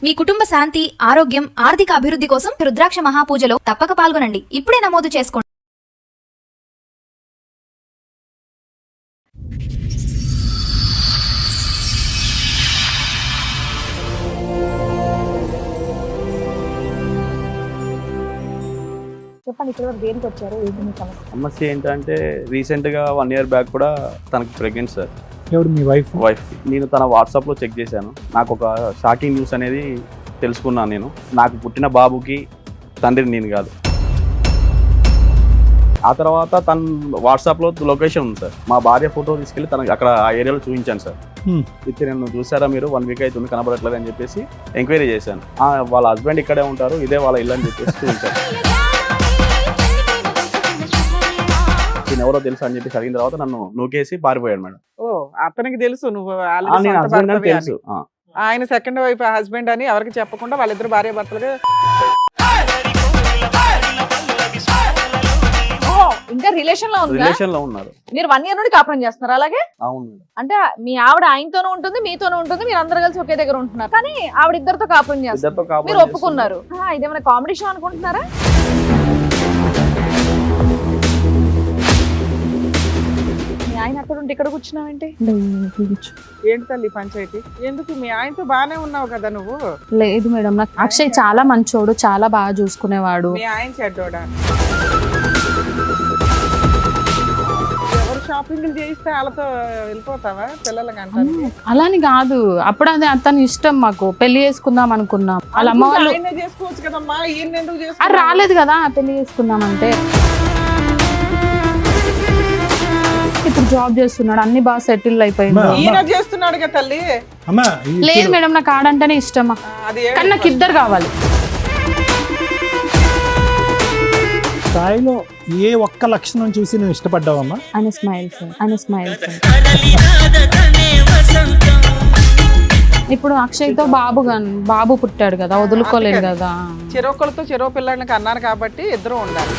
మీ కుటుంబ శాంతి, ఆరోగ్యం, ఆర్థిక అభివృద్ధి కోసం రుద్రాక్ష మహాపూజలో తప్పక పాల్గొనండి. ఇప్పుడే నమోదు చేసుకోండి. చెప్పండి, ఇక్కడ వరకు దేనికి వచ్చారు? ఏంటి మీ సమస్య? సమస్య ఏంటంటే రీసెంట్గా 1 year బ్యాక్ కూడా తనకి ప్రెగ్నెంట్ సార్. ఎవరు మీ వైఫ్? నేను తన వాట్సాప్లో చెక్ చేశాను. నాకు ఒక షాకింగ్ న్యూస్ అనేది తెలుసుకున్నాను. నేను నాకు పుట్టిన బాబుకి తండ్రిని నేను కాదు. ఆ తర్వాత తన వాట్సాప్లో లొకేషన్ ఉంది సార్. మా భార్య ఫోటో తీసుకెళ్ళి తనకి అక్కడ ఆ ఏరియాలో చూపించాను సార్. అయితే నేను చూసారా మీరు 1 week అవుతుంది కనబడట్లేదు అని చెప్పేసి ఎంక్వైరీ చేశాను. వాళ్ళ హస్బెండ్ ఇక్కడే ఉంటారు, ఇదే వాళ్ళ ఇల్లు అని చెప్పేసి చూపించాను. నేను ఎవరో తెలుసు అని చెప్పేసి అడిగిన తర్వాత నన్ను నూకేసి పారిపోయాడు మేడం. ఓ, అతనికి తెలుసు నువ్వు నేను హస్బెండ్ అని తెలుసు. ఆయన సెకండ్ వైఫ్ హస్బెండ్ అని ఎవరికి చెప్పకుండా వాళ్ళిద్దరు భార్య భర్తలుగా. ఇంకా రిలేషన్ లో ఉందా? రిలేషన్ లో ఉన్నారు. మీరు 1 year నుండి కాపురం చేస్తున్నారు అలాగే? అవును మేడం. అంటే మీ ఆవిడ ఆయనతోనూ ఉంటుంది, మీతోనూ ఉంటుంది, మీరు అందరు కలిసి ఒకే దగ్గర ఉంటున్నారు. కానీ ఆవిడ ఇద్దరితో కాపురం చేస్తారు, మీరు ఒప్పుకున్నారు. ఇదేమైనా కామెడీ షో అనుకుంటున్నారా? మీ ఆయన అక్కడ ఉంటే ఇక్కడ కూర్చున్నావేంటి? ఏంటి తల్లి పంచాయతీ? ఎందుకు మీ ఆయనతో బానే ఉన్నావు కదా నువ్వు? లేదు మేడం, నాకు అక్షయ్ చాలా మంచోడు, చాలా బాగా చూసుకునేవాడు. మీ ఆయన చెడ్డోడా? ఎవరు షాపింగ్ చేయిస్తే వాళ్ళతో వెళ్ళిపోతావా పిల్లలకి అంటారు? అలాని కాదు, అప్పుడు అది అతని ఇష్టం. మాకు పెళ్లి చేసుకుందాం అనుకున్నాం. వాళ్ళ అమ్మ వాళ్ళు చేసుకోవచ్చు కదమ్మా, ఈయన ఎందుకు అది చేసుకో? రాలేదు కదా పెళ్లి చేసుకుందాం అంటే. ఇప్పుడు జాబ్ చేస్తున్నాడు, అన్ని బాగా సెటిల్ అయిపోయింది. ఈయన చేస్తున్నాడు కదా తల్లి. లేదు మేడం, నాకు ఆడంటేనే ఇష్టమా, అది కానీ నాకు ఇద్దరు కావాలి. స్థాయిలో ఏ ఒక్క లక్షణం చూసి నువ్వు ఇష్టపడ్డావమ్మా? ఆయన స్మైల్ సార్, ఆయన స్మైల్ సార్. ఇప్పుడు అక్షయ్తో బాబు పుట్టాడు కదా, వదులుకోలేదు కదా. చెరొకరితో చెరో పిల్లలకి అన్నారు కాబట్టి ఇద్దరు ఉండాలి.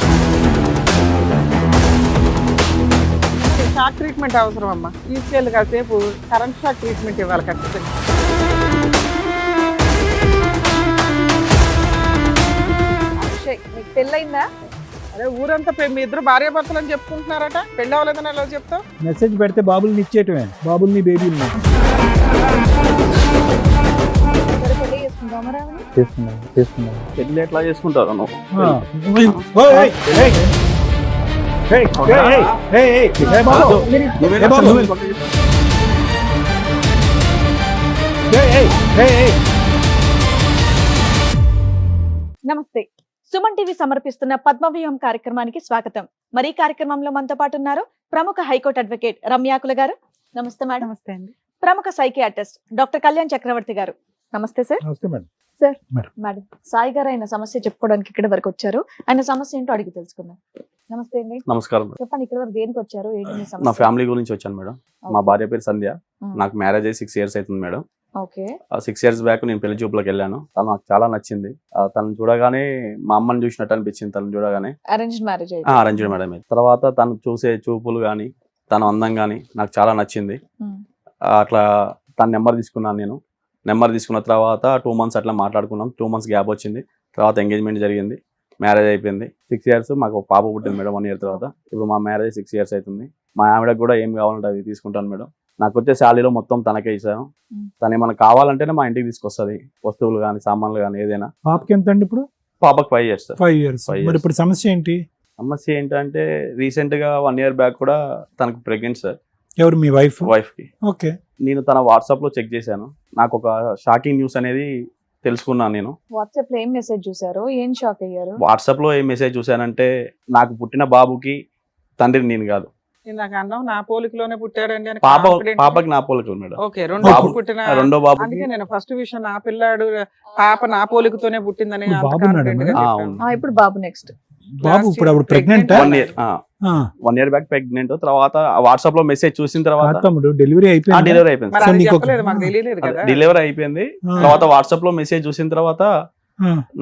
షాక్ ట్రీట్మెంట్ అవసరం అమ్మా. తీసుకెళ్ళి కాసేపు కరెంట్ షాక్ ట్రీట్మెంట్ ఇవ్వాలి ఖచ్చితంగా. అక్షయ్, మీకు పెళ్ళయిందా? అదే ఊరంతా మీ ఇద్దరు భార్య భర్తలు అని చెప్పుకుంటున్నారట. పెళ్ళి అవ్వలేదని ఎలా చెప్తావు? మెసేజ్ పెడితే బాబుల్ని ఇచ్చేయటమే, బాబుల్ని బేబీని పెళ్లి చేసుకుందామా రావని? తీసుకున్నాను. పెళ్లి ఎట్లా చేసుకుంటారు నువ్వు? నమస్తే. సుమన్ టీవీ సమర్పిస్తున్న పద్మవ్యూహం కార్యక్రమానికి స్వాగతం. మరి ఈ కార్యక్రమంలో మనతో పాటు ఉన్నారు ప్రముఖ హైకోర్టు అడ్వకేట్ రమ్యాకుల గారు. నమస్తే మేడం. నమస్తే అండి. ప్రముఖ సైకియాట్రిస్ట్ డాక్టర్ కళ్యాణ్ చక్రవర్తి గారు. నమస్తే సార్. నమస్తే madam. Sir, madam. Madam, Sai గారు ఆయన సమస్య చెప్పుకోవడానికి ఇక్కడ వరకు వచ్చారు. ఆయన సమస్య ఏంటో అడిగి తెలుసుకుందాం. నమస్తే అండి. నమస్కారం మేడం. చెప్పండి, ఇక్కడ వరకు దేనికి వచ్చారు? ఏంటి మీ నా సమస్య? ఫ్యామిలీ గురించి వచ్చాను మేడం. మా భార్య పేరు సంధ్య. నాకు మ్యారేజ్ అయ్యి 6 years అవుతుంది మేడం. ఓకే. 6 years బ్యాక్ నేను పెళ్లి చూపులకు వెళ్ళాను. తను నాకు చాలా నచ్చింది. తను చూడగానే మా అమ్మని చూసినట్టు అనిపించింది. తను చూడగానే అరేంజ్డ్ మ్యారేజ్ అయితే? Arranged madam. తర్వాత తను చూసే చూపులు కానీ తన అందం కానీ నాకు చాలా నచ్చింది. అట్లా తన నెంబర్ తీసుకున్నాను నేను. నెంబర్ తీసుకున్న తర్వాత 2 months అట్లా మాట్లాడుకున్నాం. 2 months గ్యాప్ వచ్చింది. తర్వాత ఎంగేజ్మెంట్ జరిగింది, మ్యారేజ్ అయిపోయింది. 6 years మాకు ఒక పాప పుట్టింది మేడం. 1 year తర్వాత. ఇప్పుడు మా మ్యారేజ్ 6 years అవుతుంది. మా ఆవిడకు కూడా ఏం కావాలంటే అవి తీసుకుంటాను మేడం. నాకు వచ్చే శాలీలో మొత్తం తనకే ఇచ్చాను. తను ఏమైనా కావాలంటేనే మా ఇంటికి తీసుకొస్తుంది, వస్తువులు కానీ సామాన్లు కానీ ఏదైనా. పాపకి ఎంత అండి ఇప్పుడు? పాపకు 5 years. 5 years. మరి ఇప్పుడు సమస్య ఏంటి? సమస్య ఏంటంటే రీసెంట్గా 1 year బ్యాక్ కూడా తనకు ప్రెగ్నెంట్ సార్. ఎవరు మీ వైఫ్? వైఫ్కి. ఓకే. నేను తన వాట్సాప్లో చెక్ చేశాను. నాకు ఒక షాకింగ్ న్యూస్ అనేది తెలుసుకున్నాను. నేను వాట్సాప్ లో ఏం మెసేజ్ చూసారు? ఏం షాక్ అయ్యారు? వాట్సాప్లో ఏం మెసేజ్ చూశానంటే నాకు పుట్టిన బాబుకి తండ్రిని నేను కాదు. నాకు అన్నావు నా పోలికలోనే పుట్టాడండి అని. పాపకి నా పోలికలు మేడం. ఓకే, రెండో పుట్టిన రెండో బాబు. అందుకే నేను ఫస్ట్ విషయం నా పిల్లాడు పాప నా పోలికతోనే పుట్టిందని. ఇప్పుడు బాబు నెక్స్ట్ బాబు ఇప్పుడు అప్పుడు ప్రెగ్నెంట్? 1 year back pregnant. తర్వాత వాట్సాప్ లో మెసేజ్ చూసిన తర్వాత డెలివరీ అయిపోయింది. డెలివరీ అయిపోయింది. తర్వాత వాట్సాప్ లో మెసేజ్ చూసిన తర్వాత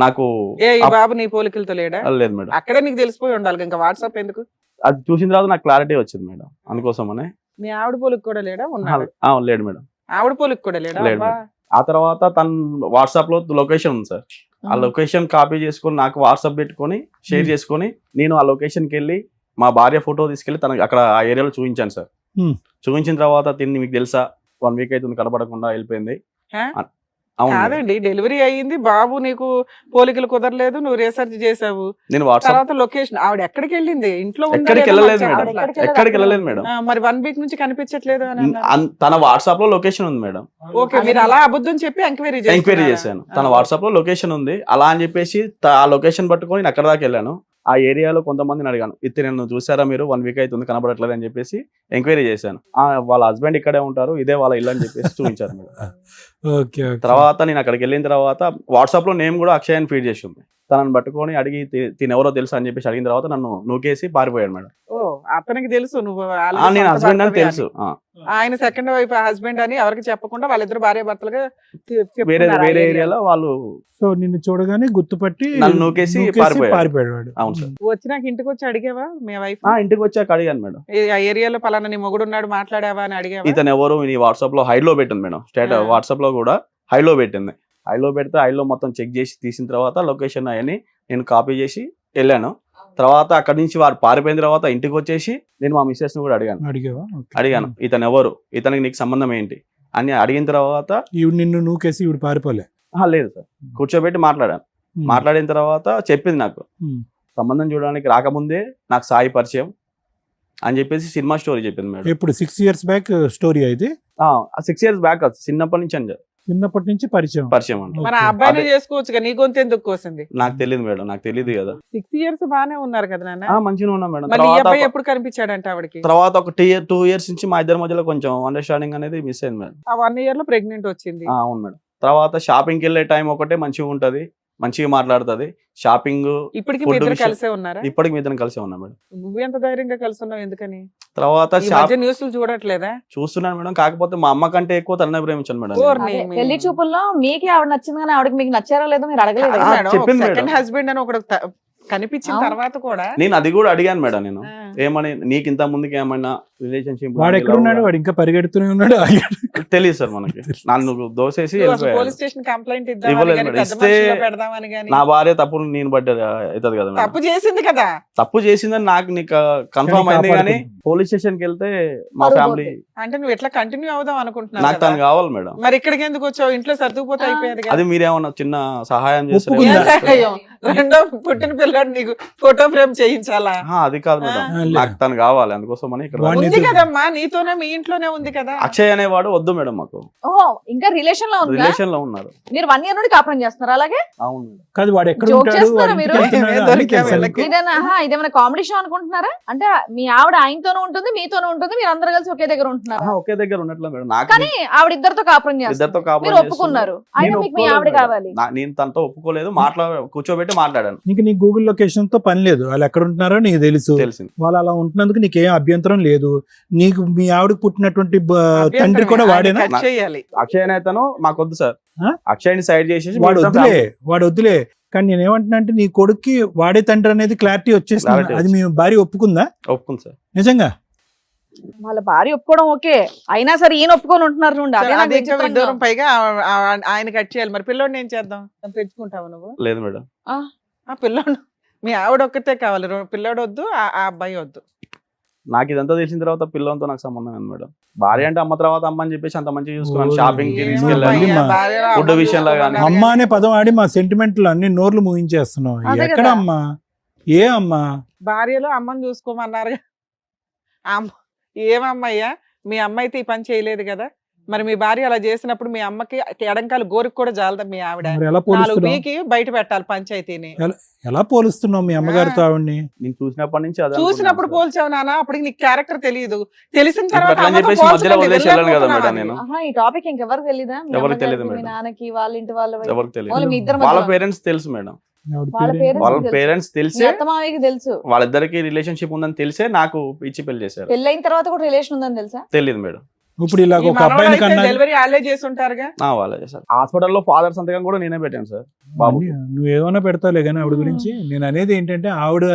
నాకు ఈ బాబు నీ పోలికలతో లేడా? లేదు మేడం. అక్కడే నీకు తెలిసిపోయి ఉండాలి, ఇంకా వాట్సాప్ ఎందుకు? అది చూసిన తర్వాత నాకు క్లారిటీ వచ్చింది మేడం. అందుకోసమనే. మీ ఆవిడ పోలిక కూడా లేడా? ఉన్నాడు? లేడు మేడం. ఆవిడ పోలిక కూడా లేడా? ఆ తర్వాత తన వాట్సాప్ లో లొకేషన్ ఉంది సార్. ఆ లొకేషన్ కాపీ చేసుకొని నాకు వాట్సాప్ పెట్టుకొని షేర్ చేసుకొని నేను ఆ లొకేషన్కి వెళ్ళి మా భార్య ఫోటో తీసుకెళ్లి తనకి అక్కడ ఆ ఏరియాలో చూపించాను సార్. చూపించిన తర్వాత తిని మీకు తెలుసా 1 వీక్ అవుతుంది కనపడకుండా వెళ్ళిపోయింది. హా? అవును మేడం. కాదండి, డెలివరీ అయ్యింది, బాబు నీకు పోలికలు కుదరలేదు, నువ్వు రీసెర్చ్ చేసావు, నేను వాట్సాప్ తర్వాత లొకేషన్ ఆవిడ ఎక్కడికి వెళ్ళింది, ఇంట్లో ఉందా ఎక్కడికి లేదా వెళ్ళలేదు నాకు మేడం, చెప్పట్లా. ఎక్కడికి వెళ్ళలేదు మేడం. మరి 1 వీక్ నుంచి కనిపించట్లేదు అని అన్నారు. తన వాట్సాప్ లో లొకేషన్ ఉంది మేడం. ఓకే, మీరు అలా అబద్ధం చెప్పి ఎంక్వైరీ ఎంక్వైరీ చేశాను. తన వాట్సాప్ లో లొకేషన్ ఉంది అలా అని చెప్పేసి ఆ లొకేషన్ పట్టుకొని నేను అక్కడ దాకా వెళ్ళాను. ఆ ఏరియాలో కొంతమందిని అడిగాను, ఇతను నన్ను చూసారా మీరు 1 వీక్ అవుతుంది కనబడట్లేదు అని చెప్పేసి ఎంక్వైరీ చేశాను. వాళ్ళ హస్బెండ్ ఇక్కడే ఉంటారు, ఇదే వాళ్ళ ఇల్లు అని చెప్పేసి చూపించారు మేడం. ఓకే తర్వాత నేను అక్కడికి వెళ్ళిన తర్వాత వాట్సాప్ లో నేమ్ కూడా అక్షయ్ అని ఫీడ్ చేసి ఉంది. తనని పట్టుకొని అడిగి తిని ఎవరో తెలుసు అని చెప్పేసి అడిగిన తర్వాత నన్ను నూకేసి పారిపోయాడు మేడం. ఓ, అతనికి తెలుసు నువ్వు నేను హస్బెండ్ అని తెలుసు. ఆయన సెకండ్ వైఫ్ హస్బెండ్ అని ఎవరికి చెప్పకుండా వాళ్ళిద్దరు భార్య భర్తలుగా వేరే వేరే ఏరియాలో వాళ్ళు సో నిన్ను చూడగానే గుర్తుపట్టి నన్ను నూకేసి పారిపోయాడు వాడు. అవును సార్. వచ్చినాక ఇంటికి వచ్చి అడిగావా మీ వైఫ్? ఇంటికి వచ్చాక అడిగాను మేడం, ఆ ఏరియాలో పలానా నీ మొగుడు ఉన్నాడు మాట్లాడావా అని అడిగావా? ఇతను ఎవరు నీ వాట్సాప్ లో హైడ్ లో పెట్టింది మేడం. వాట్సాప్ లో కూడా హై లో పెట్టింది. హైలో పెడితే హైలో మొత్తం చెక్ చేసి తీసిన తర్వాత లొకేషన్ అవన్నీ నేను కాపీ చేసి వెళ్ళాను. తర్వాత అక్కడి నుంచి వారు పారిపోయిన తర్వాత ఇంటికి వచ్చేసి నేను మా మిస్సెస్ ని కూడా అడిగాను ఇతను ఎవరు, ఇతనికి నీకు సంబంధం ఏంటి అని అడిగిన తర్వాత ఈవిడ నిన్ను నూకేసి ఈవిడ పారిపోలే? లేదు సార్, కూర్చోబెట్టి మాట్లాడాను. మాట్లాడిన తర్వాత చెప్పింది నాకు సంబంధం చూడడానికి రాకముందే నాకు సాయి పరిచయం అని చెప్పేసి సినిమా స్టోరీ చెప్పింది మేడం. ఇప్పుడు 6 years బ్యాక్ స్టోరీ అయితే? 6 years బ్యాక్ చిన్నప్పటి నుంచి అని చిన్నప్పటి నుంచి పరిచయం అంటే మన అబ్బాయిని చేసుకోవచ్చు, నీ గొంతు ఎందుకు కోసింది? నాకు తెలియదు మేడం, నాకు తెలియదు కదా. 6 years బానే ఉన్నారు కదా నాన్న. మంచిగా ఉన్నా మేడం. మరి ఈ అబ్బాయి ఎప్పుడు కనిపించాడంటే ఆవిడకి? తర్వాత ఒక 2 years నుంచి మా ఇద్దరి మధ్యలో కొంచెం అండర్స్టాండింగ్ అనేది మిస్ అయింది మేడం. ఆ 1 year లో ప్రెగ్నెంట్ వచ్చింది. అవును మేడం. తర్వాత షాపింగ్కి వెళ్ళే టైం ఒకటే మంచిగా ఉంటది, మంచిగా మాట్లాడుతుంది. షాపింగ్ ఇప్పటికి మీ ఇద్దరు కలిసే ఉన్నారా? ఇప్పటికి మీ ఇద్దరం కలిసే ఉన్నాం మేడం. నువ్వు ఎంత ధైర్యంగా కలిసి ఉన్నావు ఎందుకని? తర్వాత న్యూస్లు చూడట్లేదా? చూస్తున్నాను మేడం, కాకపోతే మా అమ్మ కంటే ఎక్కువ తననే ప్రేమించాను మేడం. పెళ్లి చూపుల్లో మీకే ఆవిడ నచ్చింది కానీ ఆవిడకి మీకు నచ్చారో లేదో మీరు అడగలేదు. చెప్పింది మేడం. సెకండ్ హస్బెండ్ అని ఒకడు కనిపించిన తర్వాత కూడా నేను అది కూడా అడిగాను మేడం. నేను ఏమని నీకు ఇంత ముందుకి ఏమన్నా రిలేషన్షిప్ వాడు ఎక్కడ ఉన్నాడు? వాడు ఇంకా పరిగెడుతూనే ఉన్నాడు. తెలియదు సార్ మనకి. నన్ను దోసేసి పోలీస్ స్టేషన్ కంప్లైంట్ ఇస్తే నా భార్య తప్పు నేను బట్టి అవుతుంది కదా మేడం. తప్పు చేసింది కదా. తప్పు చేసిందని నాకు నీకు కన్ఫర్మ్ అయింది కానీ పోలీస్ స్టేషన్ కి వెళ్తే మా ఫ్యామిలీ అంటే నువ్వు ఎట్లా కంటిన్యూ అవుదాం అనుకుంటున్నావు? నాకు తను కావాలి మేడం. మరి ఇక్కడికి ఎందుకు వచ్చావు? ఇంట్లో సర్దుకుపోతే అయిపోయేది. అది మీరేమన్నా చిన్న సహాయం చేస్తారు? రెండో పుట్టిన పిల్లాడు నీకు ఫోటో ఫ్రేమ్ చేయించాలా? అది కాదు మేడం, నాకు తను కావాలి. అందుకోసం అని ఇక్కడ ఉంది కదమ్మా, నీతోనే మీ ఇంట్లోనే ఉంది కదా. అక్షయ్ అనేవాడు వద్దు మేడం మాకు. ఓహో, ఇంకా రిలేషన్ లో ఉందా? రిలేషన్ లో ఉన్నారు. మీరు 1 year నుండి కాపురం చేస్తున్నారు అలాగే? అవును మేడం. కాదు, వాడు ఎక్కడ Joke ఉంటాడు? చేస్తున్నారా వాడి మీరు? ఇంటికి వెళ్తున్నాడా? దొరికా అని వీళ్ళకి? తెలుసా? ఇదేమైనా కామెడీ షో అనుకుంటున్నారా? అంటే మీ ఆవిడ ఆయనతోనూ ఉంటుంది మీతోనూ ఉంటుంది, మీరు అందరు కలిసి ఒకే దగ్గర ఉంటున్నారు. ఒకే దగ్గర ఉన్నట్లు మేడం. నాకు కానీ ఆవిడ ఇద్దరితో కాపురం చేస్తారు, ఇద్దరితో మీరు కాపురం ఒప్పుకున్నారు. అయినా నేను మీకు మీ ఆవిడ ఒప్పుకోలేదు కావాలి. మేడం. నేను తనతో ఒప్పుకోలేదు. కూర్చోబెట్టి మాట్లాడాను. నీకు నీ గూగుల్ లొకేషన్ తో పని లేదు, వాళ్ళు ఎక్కడ ఉంటున్నారో నీకు తెలుసు. తెలిసింది. వాళ్ళు అలా ఉంటున్నందుకు నీకేం అభ్యంతరం లేదు. నీకు మీ ఆవిడకు పుట్టినటువంటి తండ్రి కూడా వాడేనా? కట్ చేయాలి. అక్షయ్ అనేతను మాకొద్దు సార్. అక్షయ్ని సైడ్ చేసేసి వాడు వద్దులే. కానీ నేనేమంటున్నా అంటే నీ కొడుక్కి వాడే తండ్రి అనేది క్లారిటీ వచ్చేసింది. Clarity అది మీ భార్య ఒప్పుకుందా? ఒప్పుకుంది సార్. నిజంగా? వాళ్ళ భార్య ఒప్పుకోవడం ఓకే, అయినా సరే ఈయన ఒప్పుకొని ఉంటున్నారు చూడండి. అదే నాకు అది ఇంకా విచిత్రంగా విడ్డూరం. ఉంది. పైగా ఆయన కట్ చేయాలి. మరి పిల్లోడిని ఏం చేద్దాం? తెచ్చుకుంటావు నువ్వు? లేదు మేడం. ఆ పిల్లోడు మీ ఆవిడ ఒక్కతే కావాలి, పిల్లోడు వద్దు, ఆ అబ్బాయి వద్దు. నాకు ఇదంతా తెలిసిన తర్వాత పిల్లలతో నాకు సంబంధం ఉంది మేడం. భార్య అంటే అమ్మ తర్వాత అమ్మ అని చెప్పేసి అంత మంచిగా చూసుకున్నాను. షాపింగ్ కి ఏమో తీసుకెళ్ళాను. భయ్యా, భార్యలో ఫుడ్ అమ్మ విషయంలో చూసుకోవాలి. కానీ. అమ్మ అనే పదం ఆడి మా సెంటిమెంట్లు అన్ని నోర్లు ముగించేస్తున్నావు. అదే ఎక్కడ కదా. అమ్మా? ఏ అమ్మా? భార్యలో అమ్మని చూసుకోమన్నారు. ఏమమ్మయ్యా, మీ అమ్మ అయితే ఈ పని చేయలేదు కదా. మరి మీ భార్య అలా చేసినప్పుడు మీ అమ్మకి ఎడంకాలు గోరికి కూడా జాలదా మీ ఆవిడ? మరి ఎలా 4 పోలుస్తున్నావు? పీకి బయట పెట్టాలి పంచాయతీని. ఎలా పోలుస్తున్నావు మీ అమ్మగారితో ఆవిడ్ని? నేను చూసినప్పటి నుంచి అదే చూసినప్పుడు అనుకుంటున్నాను పోల్చావు నాన్న, అప్పటికి నీకు క్యారెక్టర్ తెలియదు. తెలిసిన ఇప్పుడు తర్వాత అట్లా అని అమ్మతో చెప్పేసి మధ్యలో పోల్చకండి, వదిలేసి వెళ్ళాను కదా వెళ్ళలేకపోతున్నావా మేడం నేను. ఆహా, ఈ టాపిక్ ఇంకెవరికి తెలీదా? మీ ఎవరికి తెలియదు అమ్మగారికి, మీ మేడం. నాన్నకి, వాళ్ళ ఇంటి వాళ్ళ సార్. ఎవరికి ఓన్లీ తెలియదు. మీ ఇద్దరి వాళ్ళ మధ్యలో. పేరెంట్స్ తెలుసు మేడం. ఆవిడ వాళ్ళ పేరేంటి? పేరెంట్స్ వాళ్ళ తెలుసు. పేరెంట్స్ మీ తెలిసే అత్తమామయ్యకి తెలుసు. వాళ్ళిద్దరికి రిలేషన్షిప్ ఉందని తెలిసే నాకు ఇచ్చి పెళ్లి చేశారు. పెళ్ళైన తర్వాత కూడా రిలేషన్ ఉందని తెలుసా? తెలియదు మేడం. ఇప్పుడు ఇలా ఒక అబ్బాయిని కన్నా డెలివరీ వాళ్ళే చేసి ఉంటారుగా. వాళ్ళే సార్. హాస్పిటల్లో ఫాదర్ సంతకం కూడా నేనే పెట్టాను సార్ బాబు. నువ్వేమన్నా పెడతావులే కానీ ఆవిడ గురించి. నేను అనేది ఏంటంటే ఆవిడ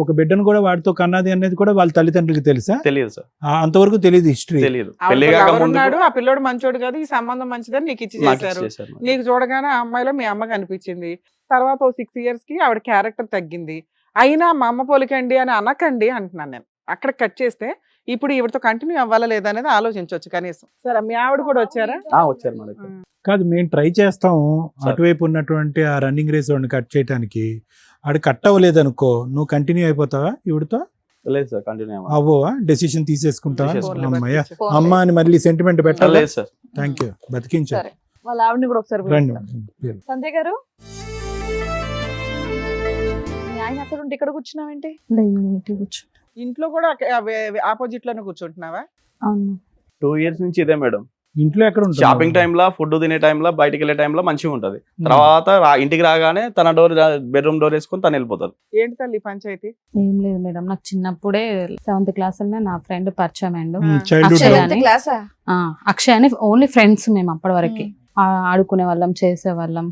ఒక బిడ్డను కూడా వాడితో కన్నది అనేది కూడా వాళ్ళ తల్లిదండ్రులకి తెలుసా? తెలియదు సార్, అంతవరకు తెలియదు హిస్టరీ. తెలియదు. ఆవిడ పెళ్లి కాక ముందు ఉన్నాడు, ఆ పిల్లోడు మంచోడు కాదు, ఈ సంబంధం మంచిదని నీకు ఇచ్చి చేశారు. నీకు చూడగానే ఆ అమ్మాయిలో మీ అమ్మ కనిపించింది. తర్వాత 6 years కి ఆవిడ క్యారెక్టర్ తగ్గింది. అయినా మా అమ్మ పోలికండి అని అనకండి అంటున్నాను నేను. అక్కడ కట్ చేస్తే ఇప్పుడు ఈవిడతో కంటిన్యూ అవ్వాలా లేదా అనేది ఆలోచించవచ్చు కనీసం. సరే, మీ ఆవిడ కూడా వచ్చారా? వచ్చారు మేడం. కాదు, మేము ట్రై చేస్తాము అటువైపు ఉన్నటువంటి ఆ రన్నింగ్ రేస్ వాడిని కట్ చేయడానికి. ఆడు కట్ అవ్వలేదు అనుకో, నువ్వు కంటిన్యూ అయిపోతావా ఈవిడతో? లేదు సార్, కంటిన్యూ అవ్వవా? డెసిషన్ తీసేసుకుంటావా? తీసేసుకుంటా. అమ్మయ్య, అమ్మ అని మళ్ళీ సెంటిమెంట్ పెట్టాలి. లేదు సార్. Thank you, బతికించారు. సరే, వాళ్ళ ఆవిడని కూడా ఒకసారి రండి. పిలుస్తాను. సంధ్య గారు, మీ ఆయన అక్కడ ఉంటే ఇక్కడ కూర్చున్నావేంటి? ఇంట్లో కూడా ఆపోజిట్ లోనే కూర్చుంటున్నావా? అవును. 2 years నుంచి ఇదే మేడం. ఇంట్లో ఎక్కడ ఉంటుంది? షాపింగ్ టైంలో, ఫుడ్ తినే టైంలో, బయటికి వెళ్ళే టైంలో మంచిగా ఉంటది. తర్వాత ఇంటికి రాగానే తన బెడ్రూమ్ డోర్ వేసుకుని తను వెళ్ళిపోతారు. ఏంటి తల్లి పంచాయతీ? ఏం లేదు మేడం, నాకు చిన్నప్పుడే 7th class నా ఫ్రెండ్ పరిచయం అయ్యిండు. చైల్డ్హుడ్ అక్షయ్ సెవెంత్ క్లాసా? అక్షయ్ అని ఓన్లీ ఫ్రెండ్స్ మేము అప్పటి వరకు. ఆడుకునే వాళ్ళం, చేసే వాళ్ళం.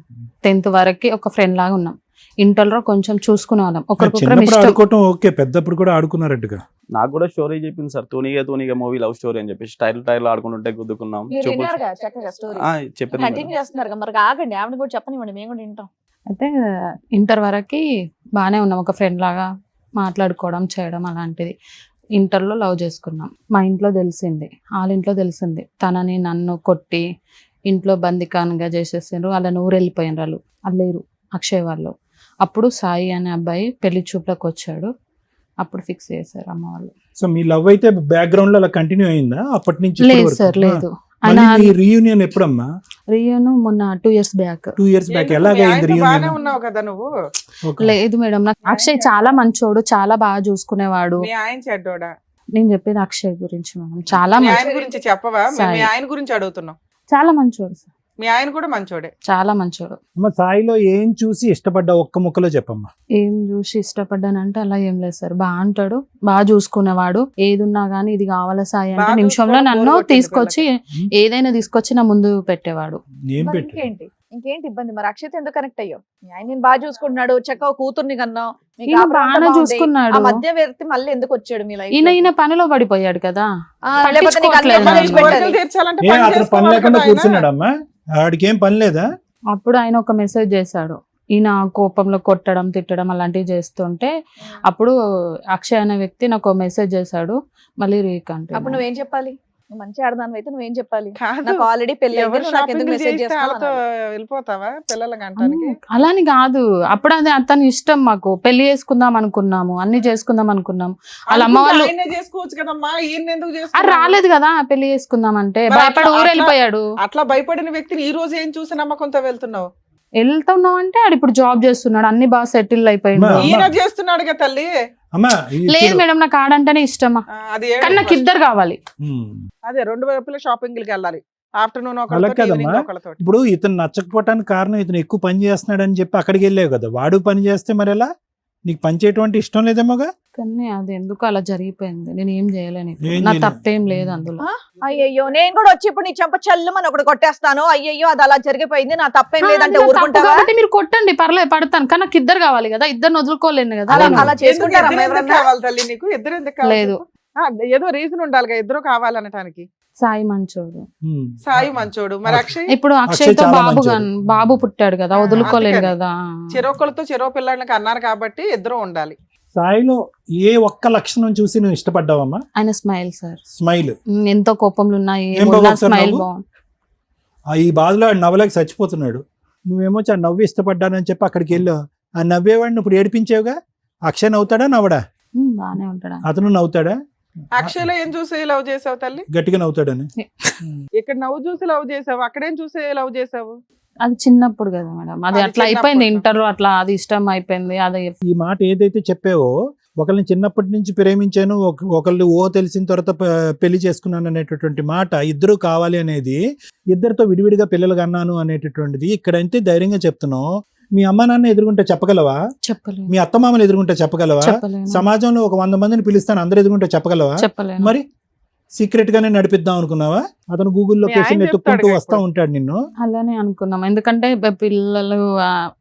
10th వరకు ఒక ఫ్రెండ్ లాగా ఉన్నాం. ఇంటర్లో కొంచెం చూసుకునే వాళ్ళం, ఒకరికొకరు చిన్నప్పుడు ఇష్టం. ఆడుకోవటం ఓకే, పెద్దప్పుడు కూడా ఆడుకున్నారట్టుగా. నాకు కూడా స్టోరీ చెప్పింది సార్, తూనిగా మూవీ లవ్ స్టోరీ అని చెప్పేసి టైర్ ఆడుకుంటుంటే గుద్దుకున్నాం. మీరు విన్నారుగా చక్కగా స్టోరీ. చెప్పింది కంటిన్యూ చేస్తున్నారు మరి, ఆగండి, ఆవిడ కూడా చెప్పనివ్వండి, మేము కూడా వింటాం. అయితే ఇంటర్ వరకు బాగానే ఉన్నాం, ఒక ఫ్రెండ్ లాగా మాట్లాడుకోవడం, చేయడం అలాంటిది. ఇంటర్లో లవ్ చేసుకున్నాం. మా ఇంట్లో తెలిసింది, వాళ్ళ ఇంట్లో తెలిసింది. తనని నన్ను కొట్టి ఇంట్లో బందికాన్గా చేసేసారు. అలా నూరు వెళ్ళిపోయినారు వాళ్ళు, లేరు అక్షయ్ వాళ్ళు. అప్పుడు సాయి అనే అబ్బాయి పెళ్లి చూపులకు వచ్చాడు. అప్పుడు ఫిక్స్ చేశారు అమ్మ వాళ్ళు. సో మీ లవ్ అయితే బ్యాక్గ్రౌండ్ లో అలా కంటిన్యూ అయిందా అప్పటి నుంచి? లేదు సార్, లేదు. రీయూనియన్ ఎప్పుడమ్మా? రియన్ మొన్న 2 years బ్యాక్. 2 years back. ఎలాగైంది బాగానే రీయూనియన్? ఉన్నావు కదా నువ్వు. లేదు మేడం, నాకు అక్షయ్ చాలా మంచోడు, చాలా బాగా చూసుకునేవాడు. మీ ఆయన చెడ్డోడా? నేను చెప్పేది అక్షయ్ గురించి మేడం. చాలా మీ ఆయన మంచి, గురించి చెప్పవా? మీ సాయి. ఆయన గురించి అడుగుతున్నాం. చాలా మంచోడు సార్, మీ ఆయన కూడా మంచోడే. చాలా మంచోడు. అమ్మ, సాయిలో ఏం చూసి ఇష్టపడ్డా ఒక్క ముక్కలో చెప్పమ్మా. ఏం చూసి ఇష్టపడ్డానంటే అలా ఏం లేదు సార్. బాగా అంటాడు, బాగా చూసుకునేవాడు. ఏది ఉన్నా గానీ ఇది కావాలా సాయి అంటే బాగా నిమిషంలో చూసుకోవడం నన్ను బోర్ కొట్టింది తీసుకొచ్చి ఏదైనా తీసుకొచ్చి నా ముందు పెట్టేవాడు. ఏం మరి పెట్టు? ఇంకేంటి ఇబ్బంది? మరి అక్షయ్ ఎందుకు కనెక్ట్ అయ్యో? మీ ఆయన నేను బాగా చూసుకుంటున్నాడు, చక్కగా కూతుర్ని కన్నావు, మీకు ఈయన కాపురం అంతా బాగా బాగుంది. చూసుకున్నాడు. ఆ మధ్య వ్యక్తి మళ్ళీ ఎందుకు వచ్చాడు మీ లైఫ్? ఈయన పనిలో పడిపోయాడు కదా. లేకపోతే నీకు అన్ని పట్టించుకోవట్లేదు అమ్మాయిలు నన్ను. పెట్టాలి. కోరికలు తీర్చాలంటే ఏ పని అతను పని చేసుకోవాలి లేకుండా కదా ఆయన. కూర్చున్నాడమ్మా? ఆడికి ఏం పని లేదా? అప్పుడు ఆయన ఒక మెసేజ్ చేశాడు. ఈయన కోపంలో కొట్టడం, తిట్టడం అలాంటివి చేస్తుంటే అప్పుడు అక్షయ్ అనే వ్యక్తి నాకు మెసేజ్ చేశాడు. మళ్ళీ అప్పుడు నువ్వేం చెప్పాలి? నువ్వు మంచి ఆడదాని అయితే నువ్వేం చెప్పాలి? కాదు, నాకు ఆల్రెడీ పెళ్లి ఎవరు అయింది, నాకు ఎందుకు షాపింగ్ మెసేజ్ చేస్తే వాళ్ళతో చేస్తావు? వెళ్ళిపోతావా పిల్లలకి అంటానికి? అలాని కాదు, అప్పుడు అది అతని ఇష్టం. మాకు పెళ్లి చేసుకుందాం అనుకున్నాము, అన్ని చేసుకుందాం అనుకున్నాము. వాళ్ళ అమ్మ వాళ్ళు ఆయనే చేసుకోవచ్చు కదమ్మా, ఈయన ఎందుకు అది చేసుకున్నావు? రాలేదు కదా పెళ్లి చేసుకుందాం అంటే. మరి భయపడి ఊరు అట్లా- వెళ్ళిపోయాడు. అట్లా భయపడిన వ్యక్తిని ఈ రోజు ఏం చూసి నమ్మకంతో వెళ్తున్నావు? వెళ్తున్నావు అంటే ఆడు ఇప్పుడు జాబ్ చేస్తున్నాడు, అన్ని బాగా సెటిల్ అయిపోయింది. అమ్మా. ఈయన చేస్తున్నాడుగా తల్లి. అమ్మా లేదు మేడం, నాకు ఆడంటేనే ఇష్టమా. అది కానీ నాకు ఇద్దరు కావాలి. అదే 2 వైపులా షాపింగ్కి వెళ్ళాలి. ఆఫ్టర్నూన్ అలా ఒకళ్ళతో, కదమ్మా. ఈవినింగ్ ఒకళ్ళతో. ఇప్పుడు ఇతను నచ్చకపోవటానికి కారణం ఇతను ఎక్కువ పని చేస్తున్నాడు అని చెప్పి అక్కడికి వెళ్ళావు కదా. వాడు పని చేస్తే మరి ఎలా? నీకు పని చేయటం ఇష్టం లేదేమోగా? కానీ అది ఎందుకు అలా జరిగిపోయింది, నేను ఏం చేయలేను. ఇప్పుడు ఏం నా చేయలేదు. తప్పేం లేదు అందులో. అయ్యయ్యో, నేను కూడా వచ్చి ఇప్పుడు నీ చెంప చల్లుమని ఒకటి కొట్టేస్తాను. అయ్యయ్యో, అది అలా జరిగిపోయింది, నా తప్పేం ఆ, లేదంటే అది నా తప్పు ఊరుకుంటావా? కాబట్టి మీరు కొట్టండి, పర్లేదు, పడతాను. కానీ నాకు ఇద్దరు కావాలి కదా, ఇద్దరు వదులుకోలేను కదా. అలా అవును. అలా ఎందుకు చేసుకుంటారా ఇద్దరు ఎందుకు ఎవరన్నా? కావాలి తల్లి నీకు? ఇద్దరు ఎందుకు కావాలి? లేదు. ఏదో రీజన్ ఉండాలిగా ఇద్దరు కావాలనటానికి. సాయి మంచోడు. సాయి మంచోడు. మరి అక్షయ్ ఇప్పుడు అక్షయ్ అక్షయ్తో చాలా బాబు మంచోడు. బాబు పుట్టాడు కదా, వదులుకోలేను అందుకని. కదా. చెరోకలతో చెరో పిల్లలకి అన్నారు కాబట్టి ఇద్దరు ఉండాలి. సాయిలో ఏ ఒక్క లక్షణం చూసి నువ్వు ఇష్టపడ్డావమ్మా? ఆయన స్మైల్ సార్. స్మైల్. ఎంతో కోపంలో ఉన్నా ఏం బాబు ఒకసారి స్మైల్ నవ్వు? బాగుంది. ఈ బాధలో ఆడు నవ్వలేక చచ్చిపోతున్నాడు. నువ్వేమో ఆ నవ్వు ఇష్టపడ్డానని చెప్పి అక్కడికి వెళ్ళావు. ఆ నవ్వేవాడిని ఇప్పుడు ఏడిపించావుగా. అక్షయ్ నవ్వుతాడా నవ్వడా? బానే ఉంటాడా? అతను నవ్వుతాడా? అక్షయ్లో ఏం చూసి లవ్ చేసావు తల్లి? గట్టిగా నవ్వుతాడని. ఇక్కడ నవ్వు చూసి లవ్ చేసావు, అక్కడేం చూసి లవ్ చేసావు? అది చిన్నప్పుడు కదా మేడం, అది అది అట్లా అయిపోయింది. చిన్నప్పుడు. ఇంటర్ అట్లా అది ఇష్టం అయిపోయింది. అది ఈ మాట ఏదైతే చెప్పావో, ఒకళ్ళని చిన్నప్పటి నుంచి ప్రేమించాను, ఒకళ్ళు తెలిసిన తర్వాత పెళ్లి చేసుకున్నాను అనేటటువంటి మాట, ఇద్దరు కావాలి అనేది, ఇద్దరితో విడివిడిగా పిల్లలు కన్నాను అనేటటువంటిది ఇక్కడంతే ధైర్యంగా చెప్తున్నావు. మీ అమ్మ నాన్న ఎదురుగుంటే చెప్పగలవా? చెప్పలేను. మీ అత్తమామలు ఎదురుగుంటే చెప్పగలవా? చెప్పలేను. సమాజంలో ఒక 100 మందిని పిలుస్తాను అందరు ఎదురుగుంటే చెప్పగలవా? చెప్పలేను. మరి సీక్రెట్ గానే నడిపిద్దాం అనుకున్నావా? అతను గూగుల్ మీ లొకేషన్ ఆయన ఎత్తుక్కుంటూ చెప్తాడుగా వస్తా ఇప్పుడు. ఉంటాడు నిన్ను. అలానే అనుకున్నాం, ఎందుకంటే పిల్లలు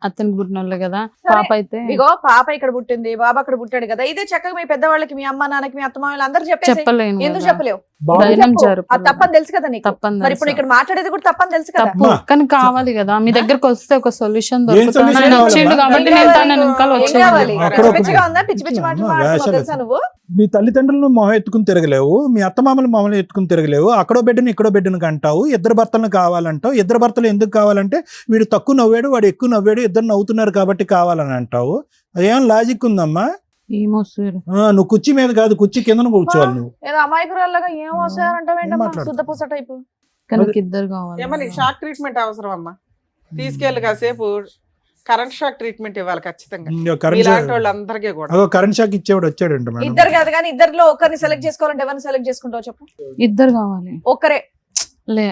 అతను పుట్టినోళ్ళే కదా. సరే. పాప అయితే ఇగో పాప ఇక్కడ పుట్టింది, బాబు అక్కడ పుట్టాడు కదా, ఇదే చక్కగా మీ పెద్దవాళ్ళకి, మీ అమ్మ నాన్నకి, మీ అత్తమామలు అందరూ చెప్పేసి చెప్పలేను ఎందుకు కదా. చెప్పలేవు? బాబు ధైర్యం చెప్పు. జరుపు. అది తప్పని తెలుసు కదా నీకు. తప్పని మరి ఇప్పుడు తెలుసు. ఇక్కడ మాట్లాడేది కూడా తప్పని తెలుసు కదా. తప్పు, అమ్మా. కానీ కావాలి కదా. మీ దగ్గరకు వస్తే ఒక సొల్యూషన్ ఏం దొరుకుతుంది. solution ఆయన కావాలమ్మా? వచ్చిండు కాబట్టి ఏం నేను కావాలి? తన వెనకాల ఏం వచ్చేది. కావాలి? అక్కడ పిచ్చి ఒక- పిచ్చిగా ఉందా? పిచ్చి పిచ్చి మాటలు అమ్మా, మాట్లాడుతున్నావు వేషాలు తెలుసా నువ్వు? మీ తల్లిదండ్రులను మొహం ఎత్తుకుని తిరగలేవు, మీ అత్తమామలు మొహం ఎత్తుకుని తిరగలేవు, అక్కడో బిడ్డను ఇక్కడో బిడ్డను అంటావు, ఇద్దరు భర్తలను కావాలంటావు. ఇద్దరు భర్తలు ఎందుకు కావాలంటే వీడు తక్కువ నవ్వాడు, వాడు ఎక్కువ నవ్వాడు, ఇద్దరు నవ్వుతున్నారు కాబట్టి కావాలని అంటావు. అదేం లాజిక్ ఉందమ్మా? ఏమో సార్. నువ్వు కుర్చీ మీద కాదు, కుర్చీ కింద కూర్చోవాలి నువ్వు. ఏదో అమాయకురాల్లాగా ఏం వస్తారంటావేంటమ్మా? మాట్లాడు. శుద్ధ పూస టైపు. కానీ ఇద్దరు కావాలి. ఏమని షాక్ ట్రీట్మెంట్ అవసరం అమ్మా? తీసుకెళ్ళి కాసేపు కరెంట్ షాక్ ట్రీట్మెంట్ ఇవ్వాలి ఖచ్చితంగా కరెంట్ ఇలాంటి వాళ్ళందరికీ కూడా. కరెంట్ షాక్ ఇచ్చేవాడు వచ్చాడంట మేడం. ఇద్దరు కాదు కానీ ఇద్దరిలో ఒకరిని సెలెక్ట్ చేసుకోవాలంటే ఎవరిని సెలెక్ట్ చేసుకుంటావు చెప్పు? ఇద్దరు కావాలి. ఒక్కరే. లే,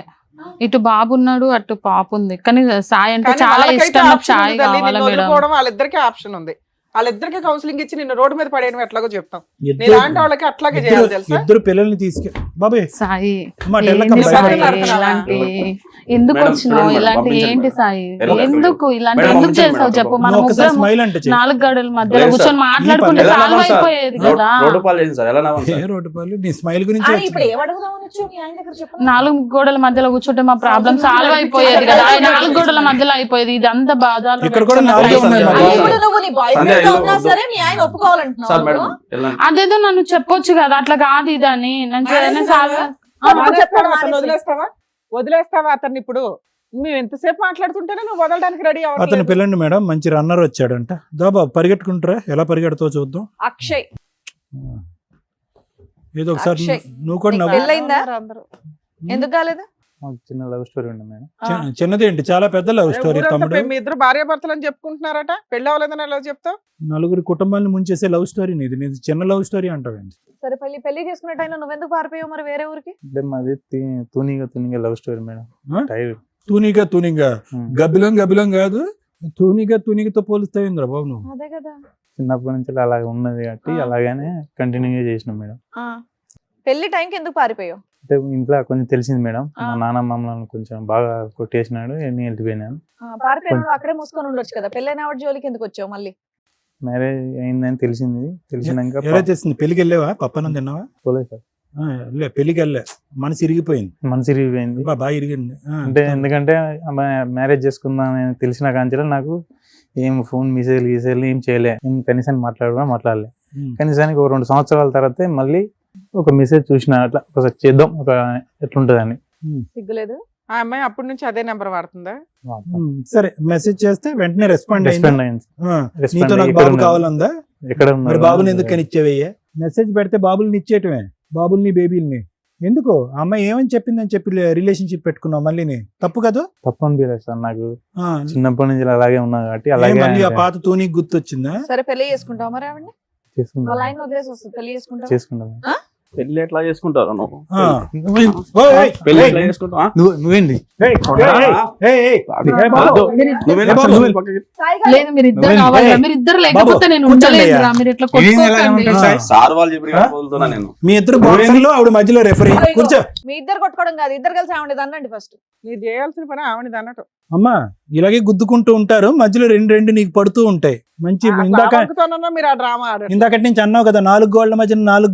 ఇటు బాబు ఉన్నాడు, అటు పాప ఉంది. కానీ సాయి అంటే కానీ చాలా వాళ్ళకైతే ఇష్టం. నాకు ఆప్షన్ సాయి ఉంది తల్లి, కావాలా నిన్ను మేడం. వదులుకోవడం వాళ్ళిద్దరికీ ఆప్షన్ ఉంది. వాళ్ళిద్దరికి కౌన్సిలింగ్ ఇచ్చి నిన్ను రోడ్డు మీద పడేయడం ఎట్లాగో చెప్తాం. ఇద్దరు- నీలాంటి వాళ్ళకి అట్లాగే చేయాలి తెలుసా? ఇద్దరు పిల్లల్ని బాబాయ్ సాయి అమ్మా, ఏంటి టెల్లకమ్మ ఏంది సాయి? సాయి? పడుతున్నావా? ఇలాంటి ఎందుకు మేడం, వచ్చినావు? చూడండి మేడం, ఇలాంటి పంపించండి ఏంటి మేడం. సాయి? మేడం, ఎందుకు ఇలాంటి మేడం, ఎందుకు పంపించండి చేసావు మేడం. చెప్పు? మనం నువ్వు ఒకసారి ముగ్గురం స్మైల్ అంటే చెయ్యి. 4 గడుల మధ్యలో లేదు కూర్చొని సార్. మాట్లాడుకుంటే ఈ పని సాల్వ్ ఎలా సార్? అయిపోయేది కదా. రోడ్డు పాలు చేసింది సార్, ఎలా నవ్వండి ఏ సార్? రోడ్డు పాలు, నీ స్మైల్ గురించి ఆ, వచ్చింది. ఇప్పుడు ఏమడుగుదామని వచ్చావు మీ ఆయన దగ్గర చెప్పు? 4 గోడల మధ్యలో కూర్చుంటే మా ప్రాబ్లం సాల్వ్ అయిపోయేది కదా. 4 గోడల మధ్యలో అయిపోయేది. ఇదంతా బాధలు ఇక్కడ కూడా పెట్టుకున్న 4 ఉన్నాయి మా సంధ్య, బాబు. ఇప్పుడు నువ్వు నీ బాయ్ సంధ్య, ఫ్రెండ్ తో ఇల్లు ఉన్నా వద్దు. సరే మీ ఆయన సార్ ఒప్పుకోవాలంటున్నావు మేడం నువ్వు? వెళ్ళండి. అదేదో నన్ను చెప్పొచ్చు కదా, అట్లా కాదు ఇదని. నేను ఏదైనా సాల్వ్ మానేస్తావా? అతన్ని మానేసి. వదిలేస్తావా? వదిలేస్తావా అతన్ని? ఇప్పుడు మేము ఎంతసేపు మాట్లాడుతుంటేనే నువ్వు వదలడానికి రెడీ అతని అవ్వట్లేదు. పిల్లండి మేడం, మంచి రన్నర్ వచ్చాడంట. దాబా పరిగెట్టుకుంటారా, ఎలా పరిగెడతావు చూద్దాం. అక్షయ్ ఏదో ఒకసారి అక్షయ్, నువ్వు కూడా నీకు నవ్వు. పెళ్ళయిందా? అందరూ. ఎందుకు కాలేదు? మాకు చిన్న లవ్ స్టోరీ ఉంది మేడం. చిన్నది ఏంటి, చాలా పెద్ద లవ్ స్టోరీ ఊరంతా తమ్ముడు. మీ ఇద్దరు భార్యాభర్తలు అని చెప్పుకుంటున్నారట, పెళ్లి అవ్వలేదని ఎలా చెప్తావు? నలుగురి కుటుంబాన్ని ముంచేసే లవ్ స్టోరీ నీది. నీది చిన్న లవ్ స్టోరీ అంటావేంటి? సరే పెళ్లి చేసుకునే టైంలో నువ్వెందుకు పారిపోయావు మరి వేరే ఊరికి? అంటే మాది తూనిగా లవ్ స్టోరీ మేడం. ఆ? టైర్ తూనిగా గబ్బిలం కాదు, తూనిగతో పోలుస్తావేంద్రా బాబు నువ్వు. అదే కదా. చిన్నప్పటి నుంచి అలాగే ఉన్నది కాబట్టి అలాగనే కంటిన్యూగా చేసినాం మేడం. ఆ. పెళ్లి టైంకి ఎందుకు పారిపోయావు? అంటే ఇంట్లో కొంచెం తెలిసింది మేడం, ఆ. మా నాన్న మమ్మల్ని కొంచెం బాగా కొట్టేసినాడు, నేను వెళ్ళిపోయినాను. పారిపోయినాడు అక్కడే మూసుకొని ఉండొచ్చు కదా. పెళ్ళైన ఆవిడ జోలికి ఎందుకు వచ్చావు మళ్ళీ? మ్యారేజ్ అయిందని తెలిసినాక ఎలా చేసింది? పెళ్లికి వెళ్ళావా? పప్పనం తిన్నావా? పోలేదు సార్. పెళ్లికి వెళ్ళా, మనసు ఇరిగిపోయింది. మనసు ఇరిగిపోయింది. బాగా ఇరిగింది. అంటే ఎందుకంటే మ్యారేజ్ చేసుకుందామని తెలిసిన కాంచెలో నాకు ఏం ఫోన్ మెసేజ్లు ఏం చేయలే, ఏం కనీసం మాట్లాడలే. కనీసానికి ఒక 2 సంవత్సరాల తర్వాత మళ్ళీ ఒక మెసేజ్ చూసిన, అట్లా ఒకసారి చేద్దాం ఒక ఎట్లుంటదని. సిగ్గులేదు? ఆ అమ్మాయి అప్పటి నుంచి అదే నెంబర్ వాడుతుందా? సరే, మెసేజ్ చేస్తే వెంటనే రెస్పాండ్ రెస్పాండ్ అయింది. నీతో నాకు బాబు కావాలందా? ఎక్కడ మరి ఉన్నారు? బాబుని ఎందుకు కనిచ్చేవయ్యా? మెసేజ్ పెడితే బాబుల్ని ఇచ్చేయటమే, బాబుల్ని బేబీల్ని ఎందుకు? ఆ అమ్మాయి ఏమని చెప్పిందని చెప్పి రిలేషన్షిప్ పెట్టుకున్నావు మళ్ళీ, తప్పు కదా? తప్పు అనిపించలేదు సార్, నాకు ఆ, చిన్నప్పటి నుంచి అలాగే ఉన్నా కాబట్టి ఏ అలాగే మళ్ళీ ఆ పాత తూనికి గుర్తొచ్చిందా? సరే పెళ్లి చేసుకుంటావు మరి ఆవిడని? వాళ్ళ ఆయన వదిలేసి వస్తుంది, పెళ్లి చేసుకుంటావు? చేసుకుంటాం. పెళ్లి ఎట్లా చేసుకుంటారు నువ్వు? ఆ. ఓయ్, పెళ్లి ఏయ్, ఎట్లా చేసుకుంటావా? నువ్వేంటి ఏయ్, ఏయ్, ఏయ్, ఏయ్, బాబు. నువ్వే ఏ బాబు, నువ్వే పక్కకి. సాయి గారు, లేదు, మీరు ఇద్దరు నువ్వేంటి? కావాలి. ఏయ్, మీరు ఇద్దరు బాబు, లేకపోతే నేను కూర్చోండి ఉండలేదురా. అయ్యా. మీరు ఇట్లా ఏం ఎలా కొట్టుకోకండి. ఉంటారు సార్? సార్ వాళ్ళు చెప్పి పోతున్నా నేను. మీ ఇద్దరు బాక్సింగ్ లో ఆవిడ మధ్యలో రెఫరీ. కూర్చో. మీ ఇద్దరు కొట్టుకోవడం కాదు, ఇద్దరు కలిసి ఆవిడ అనండి ఫస్ట్. మీరు చేయాల్సిన పని ఆవిడది అన్నట్టు. అమ్మా, ఇలాగే గుద్దుకుంటూ ఉంటారు, మధ్యలో రెండు నీకు పడుతూ ఉంటాయి. మంచి మీరు ఆ డ్రామా ఆడారు. ఇందాకటి నుంచి అన్నావు కదా, 4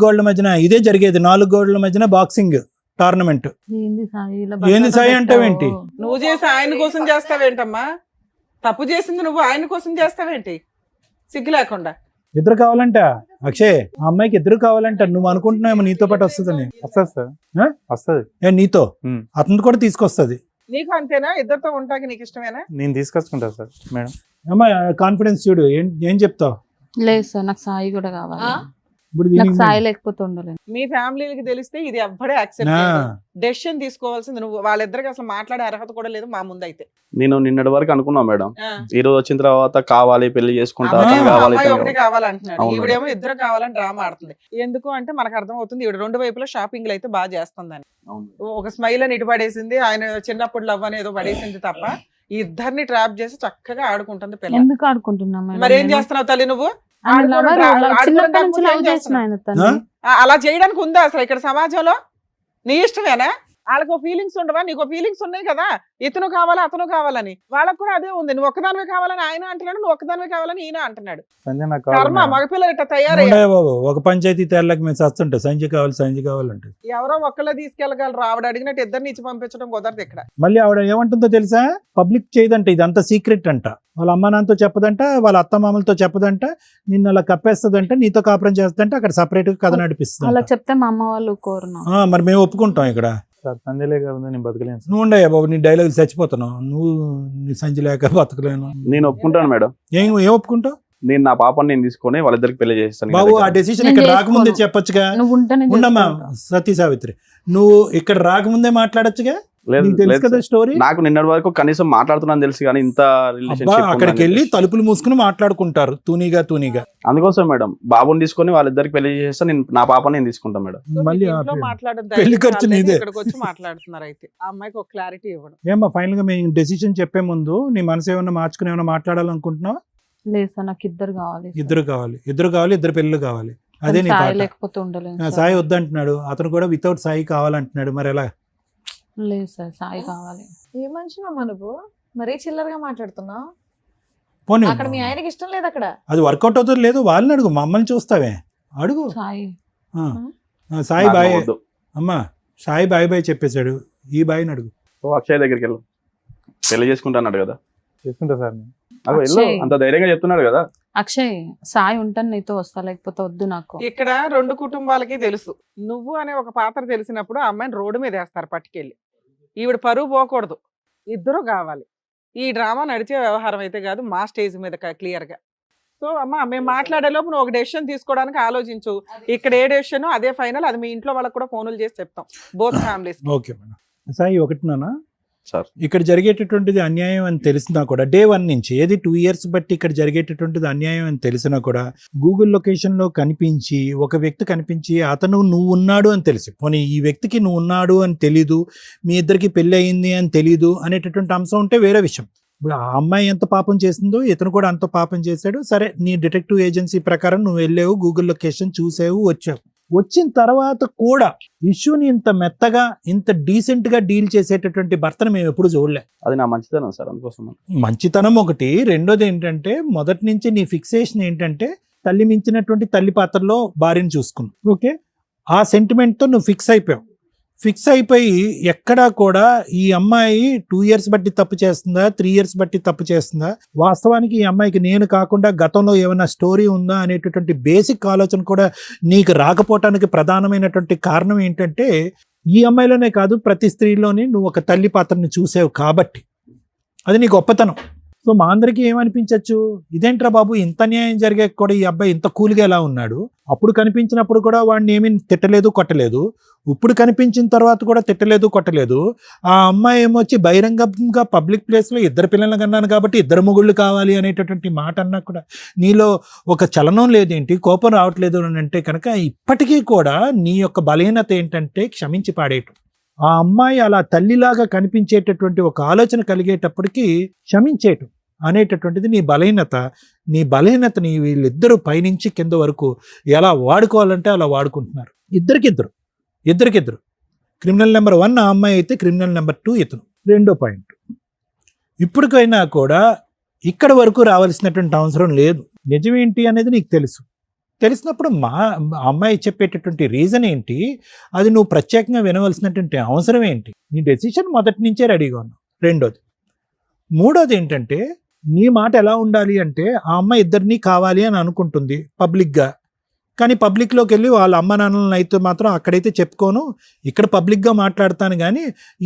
గోడల మధ్యన ఇదే జరిగేది. 4 గోడల మధ్యన బాక్సింగ్ టోర్నమెంట్. ఏంది సాయి ఇలా ఏంది బట్టలు సాయి అంటావేంటి? పెట్టావు? నువ్వు చేసి ఆయన కోసం చేస్తావేంటమ్మా? తప్పు చేసింది నువ్వు ఆయన కోసం చేస్తావేంటి సిగ్గు లేకుండా? ఇద్దరు కావాలంట అక్షయ్, ఆ అమ్మాయికి ఇద్దరు కావాలంట. నువ్వు అనుకుంటున్నావు నీతో పాటు వస్తుందని. వస్తుంది సార్, ఆ? వస్తుంది. నీతో ఉమ్. అతను కూడా తీసుకొస్తుంది. నీకు అంతేనా? ఇద్దరితో ఉంటాకి నీకు ఇష్టమేనా? నేను తీసుకొచ్చుకుంటా సార్ మేడం. అమ్మా, కాన్ఫిడెన్స్ చూడు. ఏం చెప్తావు లేదు సార్, నాకు సాయి కూడా కావాలి. ఆ? ఇప్పుడు నాకు దీనికి? సాయి లేకపోతే ఉండలేను. మీ ఫ్యామిలీకి తెలిస్తే ఇది ఎవ్వడే యాక్సెప్ట్ ఆ, డెసిషన్ తీసుకోవాల్సింది నువ్వు. వాళ్ళిద్దరికి అసలు మాట్లాడే అర్హత కూడా లేదు మా ముందు అయితే. నేను నిన్నటి వరకు అనుకున్నా మేడం, ఈ రోజు వచ్చిన తర్వాత కావాలి పెళ్లి చేసుకుంటా, అమ్మాయి అతను కావాలి, అమ్మాయి ఇతను ఒకటి కావాలి. కావాలంటున్నాడు, అవును. ఈవిడేమో ఇద్దరు కావాలని డ్రామా ఆడుతుంది. ఎందుకు అంటే మనకు అర్థం అవుతుంది ఈవిడ 2 వైపులా షాపింగ్లు అయితే బాగా చేస్తుందని. అవును. ఒక స్మైల్ అని ఇటు పడేసింది, ఆయన చిన్నప్పుడు లవ్ అని ఏదో పడేసింది తప్ప ఈ ఇద్దరిని ట్రాప్ చేసి చక్కగా ఆడుకుంటుంది పిల్ల. ఎందుకు ఆడుకుంటున్నా మేడం మరి ఏం నేను? చేస్తున్నావు తల్లి నువ్వు? ఆయన lover, ఆడుకోవడం చిన్నప్పటి ఆడుకోవడం నుంచి తప్ప లవ్ ఏం చేసిన చేస్తున్నావు? ఆయన తన్ని. ఆ? అలా చేయడానికి ఉందా అసలు ఇక్కడ సమాజంలో? నీ ఇష్టమేనా? వాళ్ళకు ఫీలింగ్స్ ఉండవా? నీకు ఫీలింగ్స్ ఉన్నాయి కదా, ఇతను కావాలా అతను కావాలని. వాళ్ళకు కూడా అదే ఉంది. నువ్వు ఒక్కదానివే కావాలని ఆయన అంటున్నాడు, నువ్వు ఒక్కదానివే కావాలని ఈయన అంటున్నాడు. సంజయ్ నాకు కర్మ, కావాలి మేడం. మగపిల్లలు ఇట్లా తయారయ్యారు. ఉండయా బాబు, ఒక పంచాయతీ తేళ్ళకి మేము చస్తుంటాం, సంజయ్ కావాలంటే. ఎవరో ఒక్కళ్ళే తీసుకెళ్ళగలరు. ఆవిడ అడిగినట్టు ఇద్దరిని ఇచ్చి పంపించడం కుదరదు ఇక్కడ. మళ్ళీ ఆవిడ ఏమంటుందో తెలుసా, పబ్లిక్ చేయదంట, ఇదంతా సీక్రెట్ అంట, వాళ్ళ అమ్మ నాన్నతో చెప్పదంట, వాళ్ళ అత్త మామలతో చెప్పదంట, నిన్ను అలా కప్పేస్తుందంట, నీతో కాపురం చేస్తుందంట, అక్కడ సపరేట్ గా కథ అలా నడిపిస్తుంది. చెప్తే మా అమ్మ వాళ్ళు కోరును. మరి మేము ఒప్పుకుంటాం ఇక్కడ. సార్ సంజయ్ లేక నేను బతకలేను సార్. నువ్వు ఉండయా బాబు, నీ డైలాగ్ చచ్చిపోతున్నావు నువ్వు, నీ సంచి లేక బతకలేను. నేను ఒప్పుకుంటాను మేడం. ఏం ఒప్పుకుంటావు నేను నా పాపని నేను తీసుకొని వాళ్ళిద్దరికి పెళ్లి చేస్తాను. బాబు? ఆ డెసిషన్ నేను ఇక్కడ చేసుకోను. రాకముందే చెప్పొచ్చుగా. నువ్వు ఉంటేనే ఉండమ్మా చేసుకుంటా. సతీ సావిత్రి, నువ్వు ఇక్కడ రాకముందే మాట్లాడొచ్చుగా. లేదు నీకు తెలుసు లేదు కదా సార్. స్టోరీ. నాకు నిన్నటి వరకు కనీసం మాట్లాడుతున్నాను తెలుసు, కానీ ఇంత అబ్బా, రిలేషన్షిప్ అక్కడికి వెళ్ళి తలుపులు మూసుకుని మాట్లాడుకుంటారు తూనీగా. అందుకోసం మేడం బాబుని తీసుకొని వాళ్ళిద్దరికి పెళ్లి చేస్తే నేను నా పాపని నేను తీసుకుంటాను మేడం. సో మళ్ళీ మీకు ఇంట్లో ఆపేయండి. మాట్లాడడం పెళ్లి ధైర్యం ఖర్చు చాలేక నీదే. ఇక్కడికి వచ్చి మాట్లాడుతున్నారు. అయితే ఆ అమ్మాయికి ఒక క్లారిటీ ఇవ్వడం. ఏమ్మా ఫైనల్ గా మేము డెసిషన్ చెప్పే ముందు నీ మనసు ఏమైనా మార్చుకుని ఏమైనా మాట్లాడాలనుకుంటున్నావా? లేదు సార్, నాకు ఇద్దరు కావాలి సార్. ఇద్దరు కావాలి, ఇద్దరు పెళ్ళిళ్ళు కావాలి. అదే నీ సాయి పాట. లేకపోతే ఉండలేను ఆ, సార్. సాయి వద్దంటున్నాడు, అతను కూడా వితౌట్ సాయి కావాలంటున్నాడు. మరి ఎలా? లేదు సార్, సాయి కావాలి. ఏ మనిషినమ్మా నువ్వు, మరీ చిల్లరగా మాట్లాడుతున్నావు. పోనీ అక్కడ మీ ఆయనకి ఇష్టం లేదు అక్కడ. అది వర్కౌట్ అవుతుంది లేదు, వాళ్ళని అడుగు, మమ్మల్ని చూస్తావే అడుగు. సాయి ఆ. సాయి నాకు బాయ్ వద్దు. అమ్మా, సాయి బాయ్ చెప్పేశాడు, ఈ బాయ్ని అడుగు. ఓ అక్షయ్ దగ్గరికి వెళ్ళు, పెళ్లి చేసుకుంటాన్నాడు కదా. చేసుకుంటా సార్ నేను. అగో వెళ్ళు, అక్షయ్. అంత ధైర్యంగా చెప్తున్నాడు కదా. అక్షయ్, సాయి ఉంటాను నీతో వస్తా, లేకపోతే వద్దు నాకు. ఇక్కడ రెండు కుటుంబాలకి తెలుసు, నువ్వు అనే ఒక పాత్ర తెలిసినప్పుడు ఆ అమ్మాయిని రోడ్డు మీద వేస్తారు పట్టుకెళ్ళి. ఈవిడ పరువు పోకూడదు, ఇద్దరు కావాలి. ఈ డ్రామా నడిచే వ్యవహారం అయితే కాదు, మా స్టేజ్ మీద క్లియర్ గా. సో అమ్మ, మేము మాట్లాడే లోపు నువ్వు ఒక డెసిషన్ తీసుకోవడానికి ఆలోచించు. ఇక్కడ ఏ డెసిషన్ అదే ఫైనల్. అది మీ ఇంట్లో వాళ్ళకి కూడా ఫోన్లు చేసి చెప్తాం, both families. Okay madam. Sai ఒకటి నాన్న, సార్ ఇక్కడ జరిగేటటువంటిది అన్యాయం అని తెలిసినా కూడా డే 1 నుంచి, ఏది 2 years బట్టి ఇక్కడ జరిగేటటువంటిది అన్యాయం అని తెలిసినా కూడా గూగుల్ లొకేషన్లో కనిపించి ఒక వ్యక్తి కనిపించి అతను నువ్వు ఉన్నాడు అని తెలిసి, పోనీ ఈ వ్యక్తికి నువ్వు ఉన్నాడు అని తెలీదు, మీ ఇద్దరికి పెళ్ళి అయింది అని తెలీదు అనేటటువంటి అంశం ఉంటే వేరే విషయం. ఇప్పుడు ఆ అమ్మాయి ఎంత పాపం చేసిందో ఇతను కూడా అంత పాపం చేశాడు. సరే, నీ డిటెక్టివ్ ఏజెన్సీ ప్రకారం నువ్వు వెళ్ళావు, గూగుల్ లొకేషన్ చూసావు, వచ్చావు. వచ్చిన తర్వాత కూడా ఇష్యూని ఇంత మెత్తగా ఇంత డీసెంట్ గా డీల్ చేసేటటువంటి భర్తను మేము ఎప్పుడు చూడలే. అది నా మంచిదనం సార్, అందుకోసం. మంచితనం ఒకటి. రెండోది ఏంటంటే, మొదటి నుంచి నీ ఫిక్సేషన్ ఏంటంటే తల్లి మించినటువంటి తల్లి పాత్రలో భార్యను చూసుకున్నావు. ఓకే, ఆ సెంటిమెంట్తో నువ్వు ఫిక్స్ అయిపోయి ఎక్కడా కూడా ఈ అమ్మాయి 2 years బట్టి తప్పు చేస్తుందా, 3 years బట్టి తప్పు చేస్తుందా, వాస్తవానికి ఈ అమ్మాయికి నేను కాకుండా గతంలో ఏమైనా స్టోరీ ఉందా అనేటటువంటి బేసిక్ ఆలోచన కూడా నీకు రాకపోవటానికి ప్రధానమైనటువంటి కారణం ఏంటంటే, ఈ అమ్మాయిలోనే కాదు ప్రతి స్త్రీలోని నువ్వు ఒక తల్లి పాత్రని చూసావు కాబట్టి. అది నీ గొప్పతనం. సో మా అందరికీ ఏమనిపించవచ్చు, ఇదేంట్రా బాబు ఇంత న్యాయం జరిగే కూడా ఈ అబ్బాయి ఇంత కూల్గా ఎలా ఉన్నాడు, అప్పుడు కనిపించినప్పుడు కూడా వాడిని ఏమీ తిట్టలేదు కొట్టలేదు, ఇప్పుడు కనిపించిన తర్వాత కూడా తిట్టలేదు కొట్టలేదు. ఆ అమ్మాయి ఏమొచ్చి బహిరంగంగా పబ్లిక్ ప్లేస్లో ఇద్దరు పిల్లలు కన్నాను కాబట్టి ఇద్దరు మొగుళ్ళు కావాలి అనేటటువంటి మాట అన్నా కూడా నీలో ఒక చలనం లేదేంటి, కోపం రావట్లేదు అని అంటే కనుక ఇప్పటికీ కూడా నీ యొక్క బలహీనత ఏంటంటే క్షమించి పాడేయటం. ఆ అమ్మాయి అలా తల్లిలాగా కనిపించేటటువంటి ఒక ఆలోచన కలిగేటప్పటికీ క్షమించేయటం అనేటటువంటిది నీ బలహీనత. నీ బలహీనతని వీళ్ళిద్దరూ పైనుంచి కింద వరకు ఎలా వాడుకోవాలంటే అలా వాడుకుంటున్నారు. ఇద్దరికిద్దరు. క్రిమినల్ నెంబర్ 1 ఆ అమ్మాయి అయితే, క్రిమినల్ నెంబర్ 2 ఇతను. రెండో పాయింట్, ఇప్పటికైనా కూడా ఇక్కడ వరకు రావాల్సినటువంటి అవసరం లేదు. నిజమేంటి అనేది నీకు తెలిసినప్పుడు మా అమ్మాయి చెప్పేటటువంటి రీజన్ ఏంటి, అది నువ్వు ప్రత్యేకంగా వినవలసినటువంటి అవసరం ఏంటి, నీ డెసిషన్ మొదటి నుంచే రెడీగా ఉన్నావు. మూడోది ఏంటంటే, నీ మాట ఎలా ఉండాలి అంటే, ఆ అమ్మాయి ఇద్దరినీ కావాలి అని అనుకుంటుంది పబ్లిక్గా, కానీ పబ్లిక్లోకి వెళ్ళి వాళ్ళ అమ్మ నాన్నలను అయితే మాత్రం అక్కడైతే చెప్పుకోను, ఇక్కడ పబ్లిక్గా మాట్లాడతాను, కానీ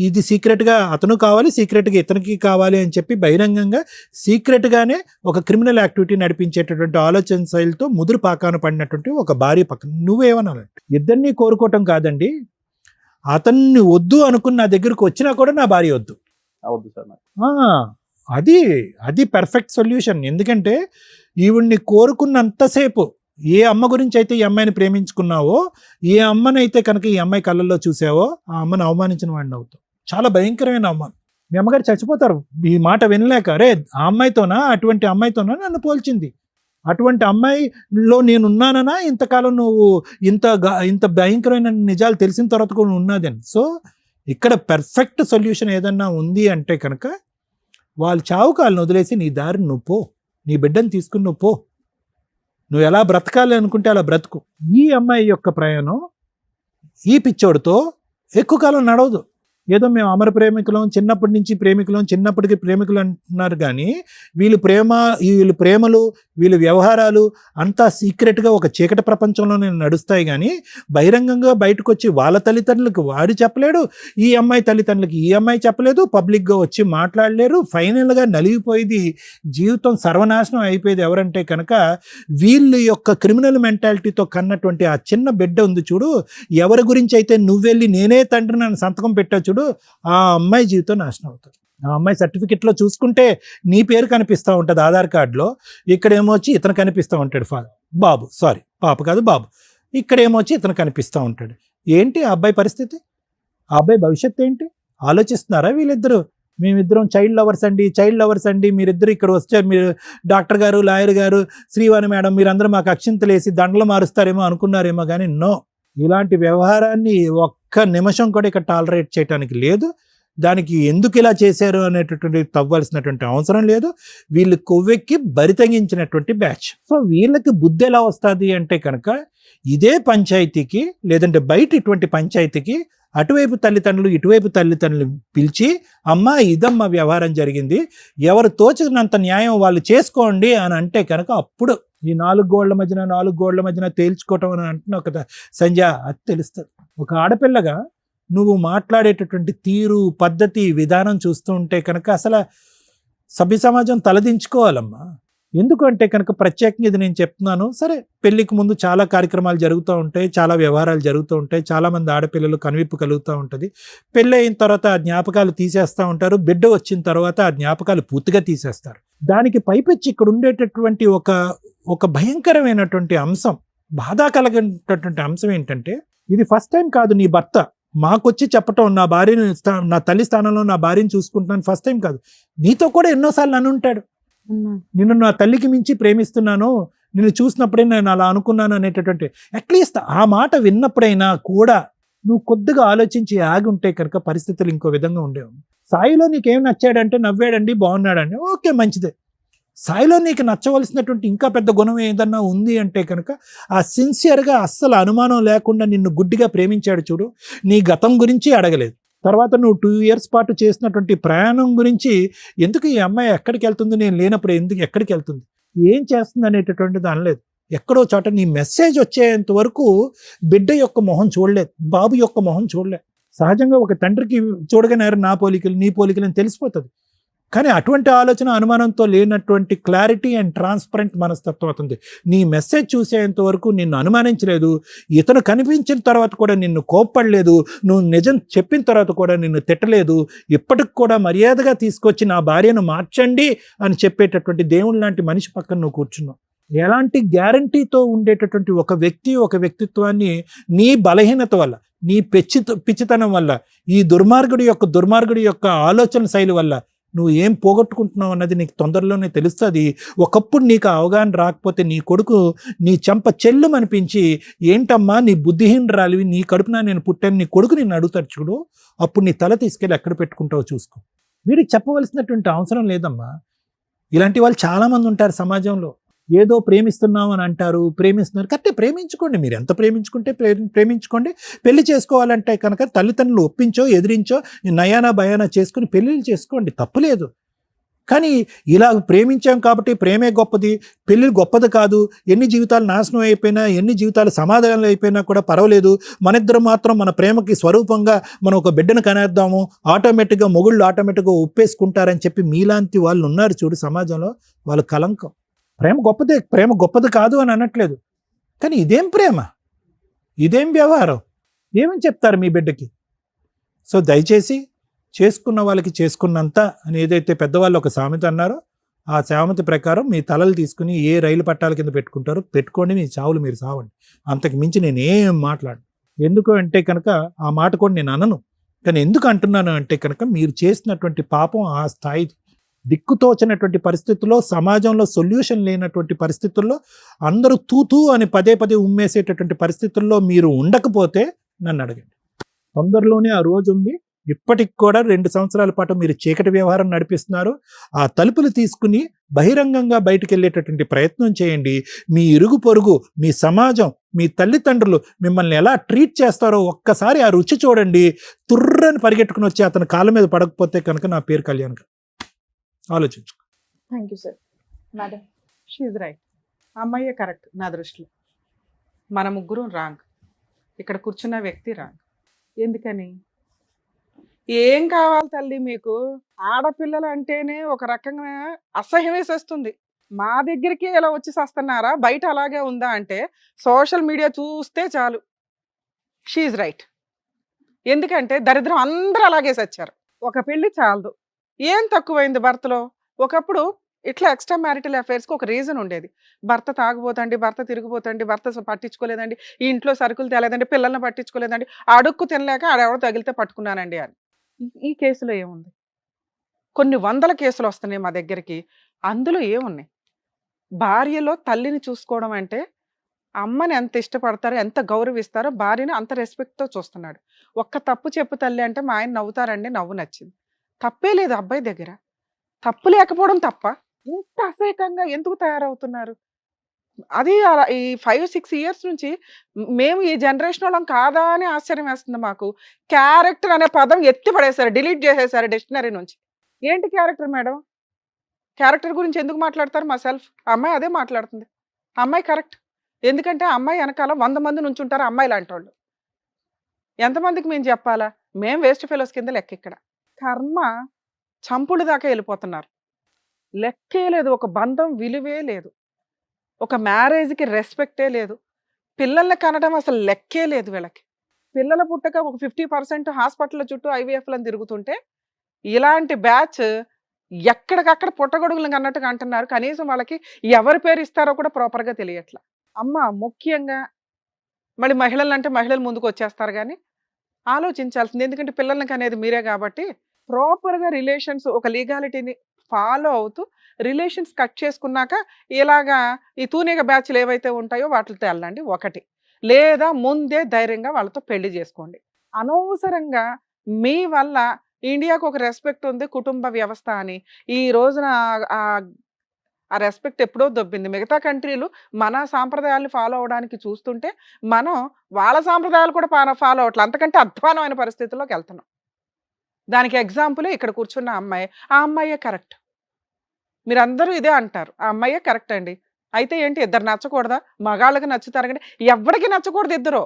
ఇది సీక్రెట్గా అతను కావాలి, సీక్రెట్గా ఇతనికి కావాలి అని చెప్పి బహిరంగంగా సీక్రెట్గానే ఒక క్రిమినల్ యాక్టివిటీ నడిపించేటటువంటి ఆలోచన శైలితో ముదురు పాకాన పడినటువంటి ఒక భార్య పక్కన నువ్వేమనాలంటే, ఇద్దరినీ కోరుకోవటం కాదండి, అతన్ని వద్దు అనుకున్న నా దగ్గరకు వచ్చినా కూడా నా భార్య వద్దు. అవద్దు సార్ నాకు. అది పర్ఫెక్ట్ సొల్యూషన్. ఎందుకంటే ఈవిడ్ని కోరుకున్నంతసేపు ఏ అమ్మ గురించి అయితే ఈ అమ్మాయిని ప్రేమించుకున్నావో, ఏ అమ్మనైతే కనుక ఈ అమ్మాయి కళ్ళల్లో చూసావో, ఆ అమ్మని అవమానించిన వాడిని అవుతావు. చాలా భయంకరమైన అవమానం. మీ అమ్మగారు చచ్చిపోతారు ఈ మాట వినలేక. అరే, ఆ అమ్మాయితోనా, అటువంటి అమ్మాయితోనా నన్ను పోల్చింది, అటువంటి అమ్మాయిలో నేను ఉన్నానన్నా ఇంతకాలం నువ్వు ఇంత భయంకరమైన నిజాలు తెలిసిన తర్వాత కూడా ఉన్నదని. సో ఇక్కడ పర్ఫెక్ట్ సొల్యూషన్ ఏదన్నా ఉంది అంటే కనుక వాళ్ళు చావుకు వాళ్ళని వదిలేసి నీ దారిని నువ్వు పో, నీ బిడ్డను తీసుకుని నువ్వు పో, నువ్వు ఎలా బ్రతకాలి అనుకుంటే అలా బ్రతుకు. ఈ అమ్మాయి యొక్క ప్రయాణం ఈ పిచ్చోడితో ఎక్కువ కాలం నడవదు. ఏదో మేము అమర ప్రేమికులం, చిన్నప్పటి నుంచి ప్రేమికులం, చిన్నప్పటికీ ప్రేమికులు అంటున్నారు కానీ వీళ్ళు ప్రేమలు వీళ్ళ వ్యవహారాలు అంతా సీక్రెట్గా ఒక చీకటి ప్రపంచంలోనే నడుస్తాయి. కానీ బహిరంగంగా బయటకు వచ్చి వాళ్ళ తల్లిదండ్రులకు వాడు చెప్పలేడు, ఈ అమ్మాయి తల్లిదండ్రులకి ఈ అమ్మాయి చెప్పలేదు, పబ్లిక్గా వచ్చి మాట్లాడలేరు. ఫైనల్గా నలిగిపోయేది, జీవితం సర్వనాశనం అయిపోయేది ఎవరంటే కనుక వీళ్ళ యొక్క క్రిమినల్ మెంటాలిటీతో కన్నటువంటి ఆ చిన్న బిడ్డ ఉంది చూడు, ఎవరి గురించి అయితే నువ్వెళ్ళి నేనే తండ్రి నన్ను సంతకం పెట్టా చూడు, ఆ అమ్మాయి జీవితం నాశనం అవుతుంది. ఆ అమ్మాయి సర్టిఫికెట్లో చూసుకుంటే నీ పేరు కనిపిస్తూ ఉంటుంది ఆధార్ కార్డులో, ఇక్కడేమో వచ్చి ఇతను కనిపిస్తూ ఉంటాడు బాబు, సారీ పాప కాదు బాబు, ఇక్కడేమో వచ్చి ఇతను కనిపిస్తూ ఉంటాడు. ఏంటి ఆ అబ్బాయి పరిస్థితి, ఆ అబ్బాయి భవిష్యత్తు ఏంటి ఆలోచిస్తున్నారా వీళ్ళిద్దరూ? మేమిద్దరం చైల్డ్ లవర్స్ అండి, మీరిద్దరు ఇక్కడ వచ్చారు, మీరు డాక్టర్ గారు, లాయర్ గారు, శ్రీవాణి మేడం, మీరందరూ మాకు అక్షింతలు వేసి దండలు మారుస్తారేమో అనుకున్నారేమో కానీ నో, ఇలాంటి వ్యవహారాన్ని ఒక్క నిమిషం కూడా ఇక్కడ టాలరేట్ చేయడానికి లేదు. దానికి ఎందుకు ఇలా చేశారు అనేటటువంటి తవ్వాల్సినటువంటి అవసరం లేదు. వీళ్ళు కొవ్వెక్కి బరితగించినటువంటి బ్యాచ్. సో వీళ్ళకి బుద్ధి ఎలా వస్తుంది అంటే కనుక ఇదే పంచాయతీకి లేదంటే బయట ఇటువంటి పంచాయతీకి అటువైపు తల్లిదండ్రులు ఇటువైపు తల్లిదండ్రులు పిలిచి అమ్మ ఇదమ్మ వ్యవహారం జరిగింది, ఎవరు తోచినంత న్యాయం వాళ్ళు చేసుకోండి అని అంటే కనుక అప్పుడు ఈ నాలుగు గోళ్ల మధ్యన తేల్చుకోవటం అని అంటున్నావు కదా సంజయ్, అది తెలుస్తుంది. ఒక ఆడపిల్లగా నువ్వు మాట్లాడేటటువంటి తీరు, పద్ధతి, విధానం చూస్తూ ఉంటే కనుక అసలు సభ్య సమాజం తలదించుకోవాలమ్మా. ఎందుకంటే కనుక ప్రత్యేకంగా ఇది నేను చెప్తున్నాను. సరే, పెళ్లికి ముందు చాలా కార్యక్రమాలు జరుగుతూ ఉంటాయి, చాలా వ్యవహారాలు జరుగుతూ ఉంటాయి, చాలామంది ఆడపిల్లలు కనువిప్పు కలుగుతూ ఉంటుంది. పెళ్ళి అయిన తర్వాత ఆ జ్ఞాపకాలు తీసేస్తూ ఉంటారు, బిడ్డ వచ్చిన తర్వాత ఆ జ్ఞాపకాలు పూర్తిగా తీసేస్తారు. దానికి పైపెచ్చి ఇక్కడ ఉండేటటువంటి ఒక భయంకరమైనటువంటి అంశం, బాధ కలిగినటువంటి అంశం ఏంటంటే ఇది ఫస్ట్ టైం కాదు నీ భర్త మాకొచ్చి చెప్పటం, నా భార్యని నా తల్లి స్థానంలో నా భార్యని చూసుకుంటున్నాను ఫస్ట్ టైం కాదు, నీతో కూడా ఎన్నోసార్లు అని ఉంటాడు. నిన్ను నా తల్లికి మించి ప్రేమిస్తున్నాను, నిన్ను చూసినప్పుడే నేను అలా అనుకున్నాను అనేటటువంటి అట్లీస్ట్ ఆ మాట విన్నప్పుడైనా కూడా నువ్వు కొద్దిగా ఆలోచించి ఆగి ఉంటే కనుక పరిస్థితులు ఇంకో విధంగా ఉండేవి. సాయిలో నీకేం నచ్చాడంటే నవ్వాడండి, బాగున్నాడండి, ఓకే మంచిదే. సాయిలో నీకు నచ్చవలసినటువంటి ఇంకా పెద్ద గుణం ఏదన్నా ఉంది అంటే కనుక ఆ సిన్సియర్గా అస్సలు అనుమానం లేకుండా నిన్ను గుడ్డిగా ప్రేమించాడు చూడు, నీ గతం గురించి అడగలేదు. తర్వాత నువ్వు 2 years పాటు చేసినటువంటి ప్రయాణం గురించి, ఎందుకు ఈ అమ్మాయి ఎక్కడికి వెళ్తుంది, నేను లేనప్పుడు ఎందుకు ఎక్కడికి వెళ్తుంది, ఏం చేస్తుంది అనేటటువంటిది అనలేదు. ఎక్కడో చోట నీ మెసేజ్ వచ్చేంత వరకు బిడ్డ యొక్క మొహం చూడలేదు, బాబు యొక్క మొహం చూడలేదు. సహజంగా ఒక తండ్రికి చూడగానే నా పోలికలు నీ పోలికలు అని తెలిసిపోతుంది. కానీ అటువంటి ఆలోచన అనుమానంతో లేనటువంటి క్లారిటీ అండ్ ట్రాన్స్పరెంట్ మనస్తత్వం అవుతుంది. నీ మెసేజ్ చూసేంత వరకు నిన్ను అనుమానించలేదు, ఇతను కనిపించిన తర్వాత కూడా నిన్ను కోప్పడలేదు, నువ్వు నిజం చెప్పిన తర్వాత కూడా నిన్ను తిట్టలేదు, ఇప్పటికి కూడా మర్యాదగా తీసుకొచ్చి నా భార్యను మార్చండి అని చెప్పేటటువంటి దేవుని లాంటి మనిషి పక్కన నువ్వు కూర్చున్నావు. ఎలాంటి గ్యారంటీతో ఉండేటటువంటి ఒక వ్యక్తిత్వాన్ని నీ బలహీనత వల్ల, నీ పిచ్చితనం వల్ల, ఈ దుర్మార్గుడి యొక్క ఆలోచన శైలి వల్ల నువ్వు ఏం పోగొట్టుకుంటున్నావు అన్నది నీకు తొందరలోనే తెలుస్తుంది. ఒకప్పుడు నీకు అవగాహన రాకపోతే నీ కొడుకు నీ చెంప చెల్లు అనిపించి, ఏంటమ్మా నీ బుద్ధిహీనరాలివి, నీ కడుపున నేను పుట్టాను, నీ కొడుకు నిన్ను అడుగుతాడు చూడు, అప్పుడు నీ తల తీసుకెళ్ళి ఎక్కడ పెట్టుకుంటావో చూసుకో. వీడికి చెప్పవలసినటువంటి అవసరం లేదమ్మా. ఇలాంటి వాళ్ళు చాలామంది ఉంటారు సమాజంలో. ఏదో ప్రేమిస్తున్నాం అని అంటారు, ప్రేమిస్తున్నారు, కరెక్టే, ప్రేమించుకోండి, మీరు ఎంత ప్రేమించుకుంటే ప్రేమించుకోండి. పెళ్లి చేసుకోవాలంటే కనుక తల్లిదండ్రులు ఒప్పించో ఎదిరించో నయానా భయానా చేసుకుని పెళ్ళిళ్ళు చేసుకోండి, తప్పులేదు. కానీ ఇలా ప్రేమించాం కాబట్టి ప్రేమే గొప్పది, పెళ్ళి గొప్పది కాదు, ఎన్ని జీవితాలు నాశనం అయిపోయినా, ఎన్ని జీవితాలు సమాధానాలు అయిపోయినా కూడా పర్వాలేదు, మన ఇద్దరు మాత్రం మన ప్రేమకి స్వరూపంగా మనం ఒక బిడ్డను కనేద్దాము, ఆటోమేటిక్గా మొగుళ్ళు ఆటోమేటిక్గా ఒప్పేసుకుంటారని చెప్పి మీలాంటి వాళ్ళు ఉన్నారు చూడు సమాజంలో, వాళ్ళు కలంకం. ప్రేమ గొప్పది కాదు అని అనట్లేదు, కానీ ఇదేం ప్రేమ, ఇదేం వ్యవహారం, ఏమని చెప్తారు మీ బిడ్డకి? సో దయచేసి చేసుకున్న వాళ్ళకి చేసుకున్నంత అని ఏదైతే పెద్దవాళ్ళు ఒక సామెత అన్నారో, ఆ సామెత ప్రకారం మీ తలలు తీసుకుని ఏ రైలు పట్టాల కింద పెట్టుకుంటారో పెట్టుకోండి, మీ చావులు మీరు సావండి. అంతకు మించి నేనేం మాట్లాడను. ఎందుకు అంటే కనుక ఆ మాట కూడా నేను అనను, కానీ ఎందుకు అంటున్నాను అంటే కనుక మీరు చేసినటువంటి పాపం ఆ స్థాయి, దిక్కుతోచనటువంటి పరిస్థితుల్లో, సమాజంలో సొల్యూషన్ లేనటువంటి పరిస్థితుల్లో, అందరూ తూతూ అని పదే పదే ఉమ్మేసేటటువంటి పరిస్థితుల్లో మీరు ఉండకపోతే నన్ను అడగండి. తొందరలోనే ఆ రోజు ఉంది. ఇప్పటికి కూడా 2 సంవత్సరాల పాటు మీరు చీకటి వ్యవహారం నడిపిస్తున్నారు. ఆ తలుపులు తీసుకుని బహిరంగంగా బయటికి వెళ్ళేటటువంటి ప్రయత్నం చేయండి. మీ ఇరుగు పొరుగు, మీ సమాజం, మీ తల్లిదండ్రులు మిమ్మల్ని ఎలా ట్రీట్ చేస్తారో ఒక్కసారి ఆ రుచి చూడండి. తుర్రని పరిగెట్టుకుని వచ్చి అతని కాళ్ళ మీద పడకపోతే కనుక నా పేరు కళ్యాణ్ గారు. ఆలోచించు. Thank you sir. Madam, she's right. అమ్మాయే కరెక్ట్ నా దృష్టిలో. మన ముగ్గురు రాంగ్. ఇక్కడ కూర్చున్న వ్యక్తి రాంగ్. ఎందుకని? ఏం కావాలి తల్లి మీకు? ఆడపిల్లలు అంటేనే ఒక రకంగా అసహ్యం వేసేస్తుంది. మా దగ్గరికి ఇలా వచ్చి వస్తున్నారా, బయట అలాగే ఉందా అంటే సోషల్ మీడియా చూస్తే చాలు. She's right. ఎందుకంటే దరిద్రం అందరూ అలాగే సచ్చారు. ఒక పెళ్లి చాలదు. ఏం తక్కువైంది భర్తలో? ఒకప్పుడు ఇట్లా ఎక్స్ట్రా మ్యారిటల్ అఫైర్స్కి ఒక రీజన్ ఉండేది. భర్త తాగుపోతండి, భర్త తిరిగిపోతండి, భర్త పట్టించుకోలేదండి, ఈ ఇంట్లో సరుకులు తేలేదండి, పిల్లల్ని పట్టించుకోలేదండి, అడుక్కు తినలేక ఆడెవడో తగిలితే పట్టుకున్నానండి అని. ఈ కేసులో ఏముంది? కొన్ని వందల కేసులు వస్తున్నాయి మా దగ్గరికి. అందులో ఏమున్నాయి? భార్యలో తల్లిని చూసుకోవడం అంటే అమ్మని ఎంత ఇష్టపడతారో, ఎంత గౌరవిస్తారో భార్యని అంత రెస్పెక్ట్తో చూస్తున్నాడు. ఒక్క తప్పు చెప్పు తల్లి అంటే మా ఆయన నవ్వుతారండి, నవ్వు నచ్చింది. తప్పే లేదు అబ్బాయి దగ్గర. తప్పు లేకపోవడం తప్ప ఇంత అసహ్యకంగా ఎందుకు తయారవుతున్నారు? అది ఈ 5-6 ఇయర్స్ నుంచి మేము ఈ జనరేషన్ వాళ్ళం కాదా అని ఆశ్చర్యం వేస్తుంది మాకు. క్యారెక్టర్ అనే పదం ఎత్తి పడేశారు, డిలీట్ చేసేసారు డిక్షనరీ నుంచి. ఏంటి క్యారెక్టర్ మేడం? క్యారెక్టర్ గురించి ఎందుకు మాట్లాడతారు? మా సెల్ఫ్ అమ్మాయి అదే మాట్లాడుతుంది. అమ్మాయి కరెక్ట్. ఎందుకంటే అమ్మాయి వెనకాల 100 మంది నుంచి ఉంటారు అమ్మాయి లాంటి వాళ్ళు. ఎంతమందికి మేము చెప్పాలా? మేము వేస్ట్ ఫెలోస్ కింద లెక్క. ఇక్కడ కర్మ చంపుడు దాకా వెళ్ళిపోతున్నారు. లెక్కే లేదు. ఒక బంధం విలువే లేదు. ఒక మ్యారేజ్కి రెస్పెక్టే లేదు. పిల్లల్ని కనడం అసలు లెక్కే లేదు వీళ్ళకి. పిల్లల పుట్టక ఒక 50% హాస్పిటల్ చుట్టూ ఐవీఎఫ్లను తిరుగుతుంటే ఇలాంటి బ్యాచ్ ఎక్కడికక్కడ పుట్టగొడుగులను అన్నట్టుగా అంటున్నారు. కనీసం వాళ్ళకి ఎవరి పేరు ఇస్తారో కూడా ప్రాపర్గా తెలియట్లా. అమ్మ ముఖ్యంగా మళ్ళీ మహిళలు అంటే మహిళలు ముందుకు వచ్చేస్తారు కానీ ఆలోచించాల్సింది. ఎందుకంటే పిల్లలకి అనేది మీరే కాబట్టి ప్రాపర్గా రిలేషన్స్ ఒక లీగాలిటీని ఫాలో అవుతూ రిలేషన్స్ కట్ చేసుకున్నాక ఇలాగా ఈ తూనిగ బ్యాచ్లు ఏవైతే ఉంటాయో వాటితో వెళ్ళండి ఒకటి. లేదా ముందే ధైర్యంగా వాళ్ళతో పెళ్లి చేసుకోండి. అనవసరంగా మీ వల్ల ఇండియాకు ఒక రెస్పెక్ట్ ఉంది కుటుంబ వ్యవస్థ అని ఈ రోజున ఆ రెస్పెక్ట్ ఎప్పుడో దొబ్బింది. మిగతా కంట్రీలు మన సాంప్రదాయాలను ఫాలో అవడానికి చూస్తుంటే మనం వాళ్ళ సాంప్రదాయాలు కూడా ఫాలో అవట్లేదు. అంతకంటే అధ్వానమైన పరిస్థితుల్లోకి వెళ్తున్నాం. దానికి ఎగ్జాంపుల్ ఇక్కడ కూర్చున్న అమ్మాయి. ఆ అమ్మాయే కరెక్ట్. మీరందరూ ఇదే అంటారు, ఆ అమ్మాయే కరెక్ట్ అండి. అయితే ఏంటి, ఇద్దరు నచ్చకూడదా? మగాళ్ళకి నచ్చుతారు కానీ ఎవరికి నచ్చకూడదు. ఇద్దరు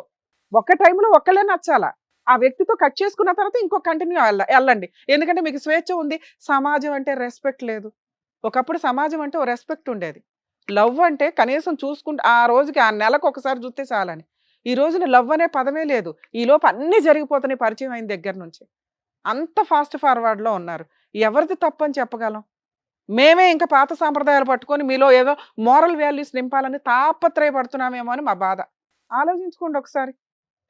ఒక్క టైంలో ఒక్కళ్ళే నచ్చాలా. ఆ వ్యక్తితో కట్ చేసుకున్న తర్వాత ఇంకో కంటిన్యూ వెళ్ళండి. ఎందుకంటే మీకు స్వేచ్ఛ ఉంది. సమాజం అంటే రెస్పెక్ట్ లేదు. ఒకప్పుడు సమాజం అంటే ఓ రెస్పెక్ట్ ఉండేది. లవ్ అంటే కనీసం చూసుకుంటే ఆ రోజుకి ఆ నెలకు ఒకసారి చూస్తే చాలని. ఈ రోజున లవ్ అనే పదమే లేదు. ఈ లోపు అన్నీ జరిగిపోతున్నాయి పరిచయం అయిన దగ్గర నుంచి. అంత ఫాస్ట్ ఫార్వర్డ్లో ఉన్నారు. ఎవరిది తప్పు అని చెప్పగలం? మేమే ఇంకా పాత సాంప్రదాయాలు పట్టుకొని మీలో ఏదో మోరల్ వాల్యూస్ నింపాలని తాపత్రయపడుతున్నామేమో అని మా బాధ. ఆలోచించుకోండి ఒకసారి.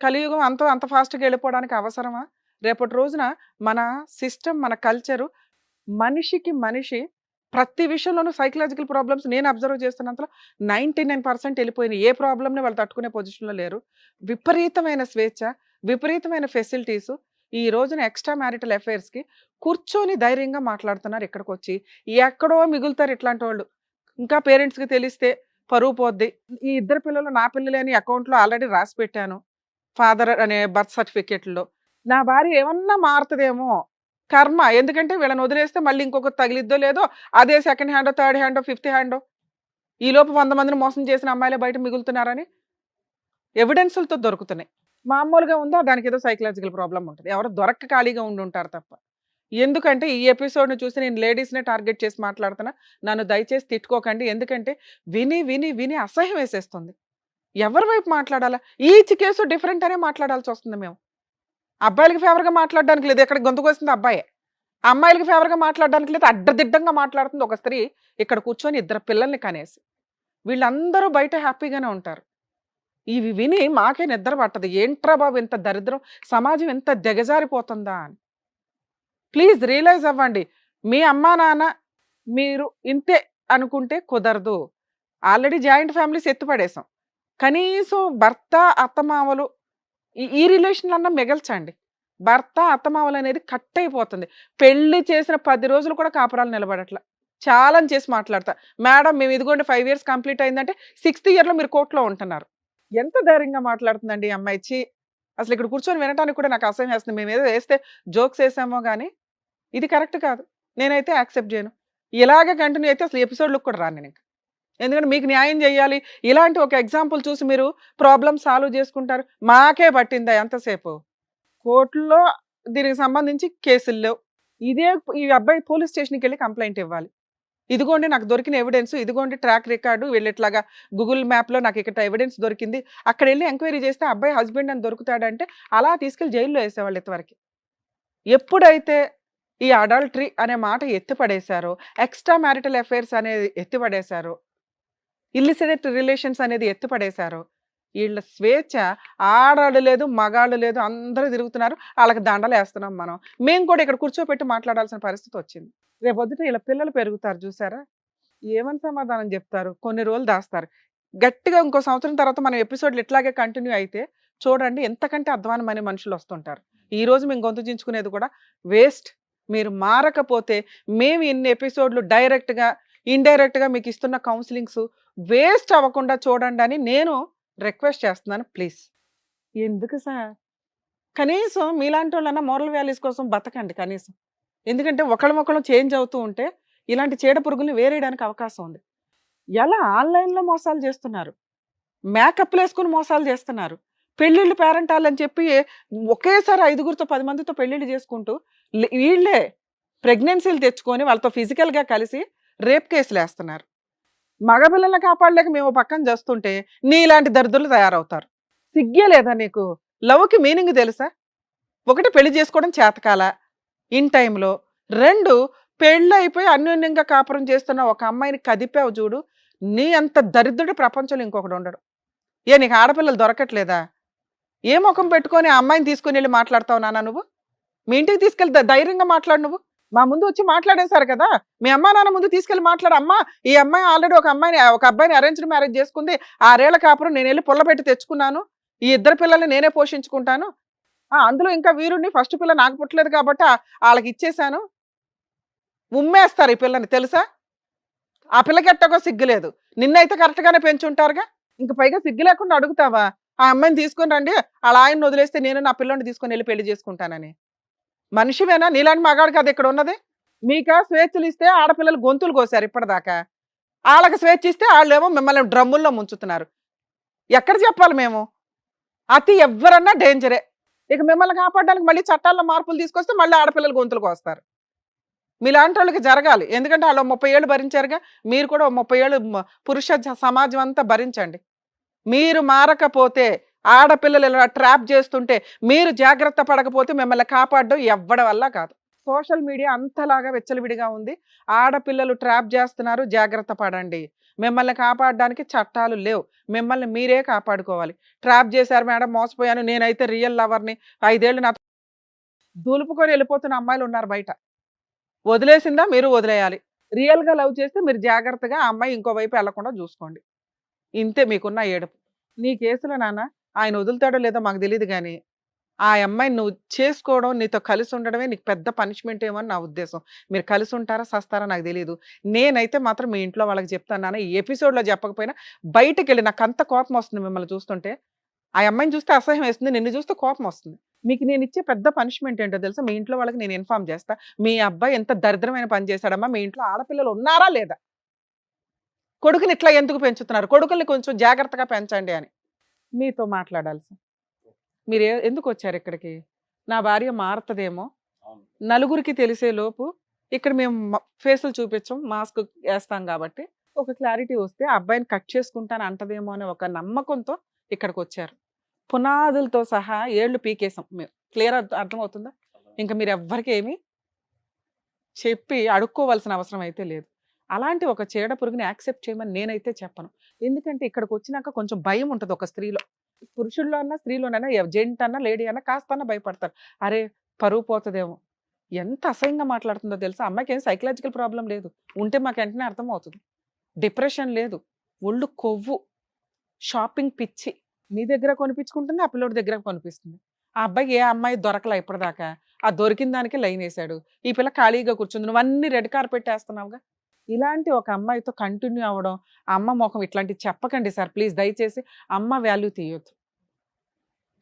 కలియుగం అంత ఫాస్ట్గా వెళ్ళిపోవడానికి అవసరమా? రేపటి రోజున మన సిస్టమ్, మన కల్చరు, మనిషికి మనిషి ప్రతి విషయంలోనూ సైకలాజికల్ ప్రాబ్లమ్స్ నేను అబ్జర్వ్ చేస్తున్నంతలో 99% వెళ్ళిపోయినాయి. ఏ ప్రాబ్లమ్ని వాళ్ళు తట్టుకునే పొజిషన్లో లేరు. విపరీతమైన స్వేచ్ఛ, విపరీతమైన ఫెసిలిటీసు. ఈ రోజున ఎక్స్ట్రా మ్యారిటల్ అఫైర్స్కి కూర్చొని ధైర్యంగా మాట్లాడుతున్నారు. ఇక్కడికి వచ్చి ఎక్కడో మిగులుతారు ఇట్లాంటి వాళ్ళు. ఇంకా పేరెంట్స్కి తెలిస్తే పరువు పోద్ది. ఈ ఇద్దరు పిల్లలు నా పిల్లలే అని అకౌంట్లో ఆల్రెడీ రాసి పెట్టాను ఫాదర్ అనే బర్త్ సర్టిఫికేట్లో. నా భార్య ఏమన్నా మారుతుందేమో కర్మ. ఎందుకంటే వీళ్ళని వదిలేస్తే మళ్ళీ ఇంకొకటి తగిలిద్దో లేదో, అదే సెకండ్ హ్యాండో, థర్డ్ హ్యాండో, ఫిఫ్త్ హ్యాండో. ఈలోపు 100 మందిని మోసం చేసిన అమ్మాయిలే బయట మిగులుతున్నారని ఎవిడెన్సులతో దొరుకుతున్నాయి. మామూలుగా ఉందా, దానికి ఏదో సైకలాజికల్ ప్రాబ్లం ఉంటుంది. ఎవరో దొరక్క ఖాళీగా ఉండి ఉంటారు తప్ప. ఎందుకంటే ఈ ఎపిసోడ్ని చూసి నేను లేడీస్నే టార్గెట్ చేసి మాట్లాడుతున్నా. నన్ను దయచేసి తిట్టుకోకండి. ఎందుకంటే విని విని విని అసహ్యం వేసేస్తుంది. ఎవరి వైపు మాట్లాడాలా? ఈచ్ కేసు డిఫరెంట్ అనే మాట్లాడాల్సి వస్తుంది. మేము అబ్బాయిలకి ఫేవర్గా మాట్లాడడానికి లేదు, ఇక్కడ గొంతుకొస్తుంది అబ్బాయే. అమ్మాయిలకి ఫేవర్గా మాట్లాడడానికి లేదు, అడ్డదిడ్డంగా మాట్లాడుతుంది ఒక స్త్రీ ఇక్కడ కూర్చొని 2 పిల్లల్ని కనేసి. వీళ్ళందరూ బయట హ్యాపీగానే ఉంటారు. ఇవి విని మాకే నిద్ర పట్టదు. ఏంట్రా బాబు ఇంత దరిద్రం, సమాజం ఎంత దిగజారిపోతుందా అని. ప్లీజ్ రియలైజ్ అవ్వండి. మీ అమ్మా నాన్న మీరు ఇంతే అనుకుంటే కుదరదు. ఆల్రెడీ జాయింట్ ఫ్యామిలీస్ ఎత్తుపడేసాం. కనీసం భర్త, అత్తమామలు ఈ రిలేషన్ అన్నా మిగల్చండి. భర్త, అత్తమామలు అనేది కట్ అయిపోతుంది. పెళ్లి చేసిన 10 రోజులు కూడా కాపురాలు నిలబడట్ల. ఛాలెంజ్ చేసి మాట్లాడతా. మేడం మేము ఇదిగోండి 5 ఇయర్స్ కంప్లీట్ అయిందంటే 6th ఇయర్‌లో మీరు కోర్ట్‌లో ఉంటున్నారు. ఎంత ధైర్యంగా మాట్లాడుతుందండి ఈ అమ్మాయి. ఛీ! అసలు ఇక్కడ కూర్చొని వినటానికి కూడా నాకు అసహ్యం వేస్తుంది. మేమేదో వేస్తే జోక్స్ వేసామో గానీ, ఇది కరెక్ట్ కాదు. నేనైతే యాక్సెప్ట్ చేయను. ఇలాగే కంటిన్యూ అయితే అసలు ఎపిసోడ్‌లకు కూడా రాను నేనింక. ఎందుకంటే మీకు న్యాయం చేయాలి. ఇలాంటి ఒక ఎగ్జాంపుల్ చూసి మీరు ప్రాబ్లమ్ సాల్వ్ చేసుకుంటారు. మాకే పట్టిందా ఎంతసేపు? కోర్టులో దీనికి సంబంధించి కేసులు లేవు. ఈ అబ్బాయి పోలీస్ స్టేషన్‌కెళ్ళి కంప్లెయింట్ ఇవ్వాలి. ఇదిగోండి నాకు దొరికిన ఎవిడెన్స్, ఇదిగోండి ట్రాక్ రికార్డు, వీళ్ళు ఇట్లాగా గూగుల్ మ్యాప్‌లో నాకు ఇక్కడ ఎవిడెన్స్ దొరికింది. అక్కడెళ్ళి ఎంక్వైరీ చేస్తే అబ్బాయి హస్బెండ్ అని దొరుకుతాడంటే అలా తీసుకెళ్ళి జైల్లో వేసేవాళ్ళు ఇంతవరకు. ఎప్పుడైతే ఈ అడల్టరీ అనే మాట ఎత్తిపడేశారో, ఎక్స్ట్రా మ్యారిటల్ అఫైర్స్ అనేది ఎత్తిపడేశారో, ఇల్లిసిట్ రిలేషన్స్ అనేది ఎత్తిపడేశారో, వీళ్ళ స్వేచ్ఛ ఆడాళ్ళు లేదు, మగాళ్ళు లేదు, అందరూ తిరుగుతున్నారు. వాళ్ళకి దండలు వేస్తున్నాం మనం. మేము కూడా ఇక్కడ కూర్చోపెట్టి మాట్లాడాల్సిన పరిస్థితి వచ్చింది. రేపొద్దుట ఇలా పిల్లలు పెరుగుతారు చూసారా? ఏమని సమాధానం చెప్తారు? కొన్ని రోజులు దాస్తారు. గట్టిగా ఇంకో సంవత్సరం తర్వాత మనం ఎపిసోడ్లు ఇట్లాగే కంటిన్యూ అయితే చూడండి ఎంతకంటే అధ్వానమైన మనుషులు వస్తుంటారు. ఈ రోజు మేము గొంతు చించుకునేది కూడా వేస్ట్. మీరు మారకపోతే మేము ఇన్ని ఎపిసోడ్లు డైరెక్ట్గా, ఇండైరెక్ట్గా మీకు ఇస్తున్న కౌన్సిలింగ్స్ వేస్ట్ అవ్వకుండా చూడండి అని నేను రిక్వెస్ట్ చేస్తున్నాను ప్లీజ్. ఎందుకు సార్? కనీసం మీలాంటి వాళ్ళన్నా మోరల్ వాల్యూస్ కోసం బతకండి కనీసం. ఎందుకంటే ఒకళ్ళమొకళ్ళం చేంజ్ అవుతూ ఉంటే ఇలాంటి చీడ పురుగుల్ని వేరేయడానికి అవకాశం ఉంది. ఎలా ఆన్లైన్లో మోసాలు చేస్తున్నారు, మేకప్లు వేసుకుని మోసాలు చేస్తున్నారు, పెళ్ళిళ్ళు పేరెంటాలని చెప్పి ఒకేసారి 5గురితో 10 మందితో పెళ్ళిళ్ళు చేసుకుంటూ వీళ్ళే ప్రెగ్నెన్సీలు తెచ్చుకొని వాళ్ళతో ఫిజికల్గా కలిసి రేప్ కేసులు వేస్తున్నారు. మగపిల్లల్ని కాపాడలేక మేము పక్కన చేస్తుంటే నీలాంటి దరిద్రులు తయారవుతారు. సిగ్గే లేదా నీకు? లవ్కి మీనింగ్ తెలుసా? ఒకటి పెళ్లి చేసుకోవడం చేతకాల ఇన్ టైంలో, 2 పెళ్ళి అయిపోయి అన్యోన్యంగా కాపురం చేస్తున్న ఒక అమ్మాయిని కదిపావు చూడు. నీ అంత దరిద్రుడు ప్రపంచంలో ఇంకొకటి ఉండడు. నీకు ఆడపిల్లలు దొరకట్లేదా? ఏ ముఖం పెట్టుకొని ఆ అమ్మాయిని తీసుకుని వెళ్ళి మాట్లాడతావు నాన్న నువ్వు? మీ ఇంటికి తీసుకెళ్తే ధైర్యంగా మాట్లాడు. నువ్వు మా ముందు వచ్చి మాట్లాడేశారు కదా, మీ అమ్మా నాన్న ముందు తీసుకెళ్ళి మాట్లాడు. అమ్మా ఈ అమ్మాయి ఆల్రెడీ ఒక అబ్బాయిని అరేంజ్డ్ మ్యారేజ్ చేసుకుంది, 6 ఏళ్ల కాపురం నేను వెళ్ళి పుల్లబెట్టి తెచ్చుకున్నాను, ఈ 2 పిల్లల్ని నేనే పోషించుకుంటాను, అందులో ఇంకా వీరుడిని ఫస్ట్ పిల్ల నాకు పుట్టలేదు కాబట్టి వాళ్ళకి ఇచ్చేశాను. ఉమ్మేస్తారు ఈ పిల్లని తెలుసా? ఆ పిల్లకి ఎట్టగో సిగ్గులేదు. నిన్నైతే కరెక్ట్గానే పెంచుంటారుగా, ఇంక పైగా సిగ్గు లేకుండా అడుగుతావా ఆ అమ్మాయిని తీసుకొని రండి, వాళ్ళ ఆయన్ని వదిలేస్తే నేను నా పిల్లని తీసుకొని వెళ్ళి పెళ్లి చేసుకుంటానని? మనిషివేనా? నీలాంటి మగాడు కదా ఇక్కడ ఉన్నది. మీకా స్వేచ్ఛలు ఇస్తే ఆడపిల్లలు గొంతులు కోసారు ఇప్పటిదాకా, వాళ్ళకి స్వేచ్ఛ ఇస్తే వాళ్ళేమో మిమ్మల్ని డ్రమ్ముల్లో ముంచుతున్నారు. ఎక్కడ చెప్పాలి మేము? అతి ఎవరన్నా డేంజరే. ఇక మిమ్మల్ని కాపాడడానికి మళ్ళీ చట్టాల్లో మార్పులు తీసుకొస్తే మళ్ళీ ఆడపిల్లలు గొంతులకు వస్తారు. మీలాంటి వాళ్ళకి జరగాలి. ఎందుకంటే వాళ్ళు 30 ఏళ్ళు భరించారుగా, మీరు కూడా 30 ఏళ్ళు పురుష సమాజం అంతా భరించండి. మీరు మారకపోతే, ఆడపిల్లలు ఇలా ట్రాప్ చేస్తుంటే మీరు జాగ్రత్త పడకపోతే మిమ్మల్ని కాపాడడం ఎవ్వడి వల్ల కాదు. సోషల్ మీడియా అంతలాగా వెచ్చలవిడిగా ఉంది. ఆడపిల్లలు ట్రాప్ చేస్తున్నారు, జాగ్రత్త పడండి. మిమ్మల్ని కాపాడడానికి చట్టాలు లేవు, మిమ్మల్ని మీరే కాపాడుకోవాలి. ట్రాప్ చేశారు మేడం, మోసపోయాను, నేనైతే రియల్ లవర్ని, 5 ఏళ్ళు నాతో దులుపుకొని వెళ్ళిపోతున్న అమ్మాయిలు ఉన్నారు బయట. వదిలేసిందా మీరు వదిలేయాలి. రియల్గా లవ్ చేస్తే మీరు జాగ్రత్తగా ఆ అమ్మాయి ఇంకోవైపు వెళ్లకుండా చూసుకోండి. ఇంతే మీకున్న ఏడుపు. నీ కేసులో నాన్న ఆయన వదులుతాడో లేదో మాకు తెలియదు కానీ ఆ అమ్మాయిని నువ్వు చేసుకోవడం, నీతో కలిసి ఉండడమే నీకు పెద్ద పనిష్మెంట్ ఏమో అని నా ఉద్దేశం. మీరు కలిసి ఉంటారా సస్తారా నాకు తెలియదు. నేనైతే మాత్రం మీ ఇంట్లో వాళ్ళకి చెప్తాను నాన్న, ఈ ఎపిసోడ్లో చెప్పకపోయినా బయటకు వెళ్ళి, నాకు అంత కోపం వస్తుంది మిమ్మల్ని చూస్తుంటే. ఆ అమ్మాయిని చూస్తే అసహ్యం వేస్తుంది, నిన్ను చూస్తే కోపం వస్తుంది. మీకు నేను ఇచ్చే పెద్ద పనిష్మెంట్ ఏంటో తెలుసా? మీ ఇంట్లో వాళ్ళకి నేను ఇన్ఫార్మ్ చేస్తా, మీ అబ్బాయి ఎంత దరిద్రమైన పని చేశాడమ్మా, మీ ఇంట్లో ఆడపిల్లలు ఉన్నారా లేదా, కొడుకుని ఇట్లా ఎందుకు పెంచుతున్నారు, కొడుకుల్ని కొంచెం జాగ్రత్తగా పెంచండి అని మీతో మాట్లాడాల్సి. మీరు ఎందుకు వచ్చారు ఇక్కడికి? నా భార్య మారుతుందేమో, నలుగురికి తెలిసే లోపు ఇక్కడ మేము ఫేసులు చూపించాం, మాస్క్ వేస్తాం కాబట్టి ఒక క్లారిటీ వస్తే ఆ అబ్బాయిని కట్ చేసుకుంటాను అంటదేమో అనే ఒక నమ్మకంతో ఇక్కడికి వచ్చారు. పునాదులతో సహా ఏళ్ళు పీకేసాం మేము. క్లియర్ అర్థమవుతుందా? ఇంకా మీరు ఎవ్వరికి ఏమీ చెప్పి అడుక్కోవాల్సిన అవసరం అయితే లేదు. అలాంటి ఒక చీడ పురుగుని యాక్సెప్ట్ చేయమని నేనైతే చెప్పను. ఎందుకంటే ఇక్కడికి వచ్చినాక కొంచెం భయం ఉంటుంది ఒక స్త్రీలో. పురుషుల్లో అన్నా స్త్రీలోనైనా, జెంట్ అన్నా లేడీ అన్నా కాస్త భయపడతారు. అరే పరువు పోతుందేమో, ఎంత అసహ్యంగా మాట్లాడుతుందో తెలుసా. అమ్మాయికి ఏం సైకలాజికల్ ప్రాబ్లం లేదు, ఉంటే మాకు వెంటనే అర్థమవుతుంది. డిప్రెషన్ లేదు, ఒళ్ళు కొవ్వు, షాపింగ్ పిచ్చి. నీ దగ్గర కొనిపించుకుంటుంది, ఆ పిల్లోడి దగ్గర కొనిపిస్తుంది. ఆ అబ్బాయి ఏ అమ్మాయి దొరకలా ఇప్పటిదాకా, ఆ దొరికిన దానికి లైన్ వేసాడు. ఈ పిల్ల ఖాళీగా కూర్చుంది, నువ్వు అన్ని రెడ్ కార్పెట్ వేస్తున్నావుగా. ఇలాంటి ఒక అమ్మాయితో కంటిన్యూ అవ్వడం, ఆ అమ్మ ముఖం ఇట్లాంటివి చెప్పకండి సార్ ప్లీజ్, దయచేసి. అమ్మ వాల్యూ తీయొద్దు.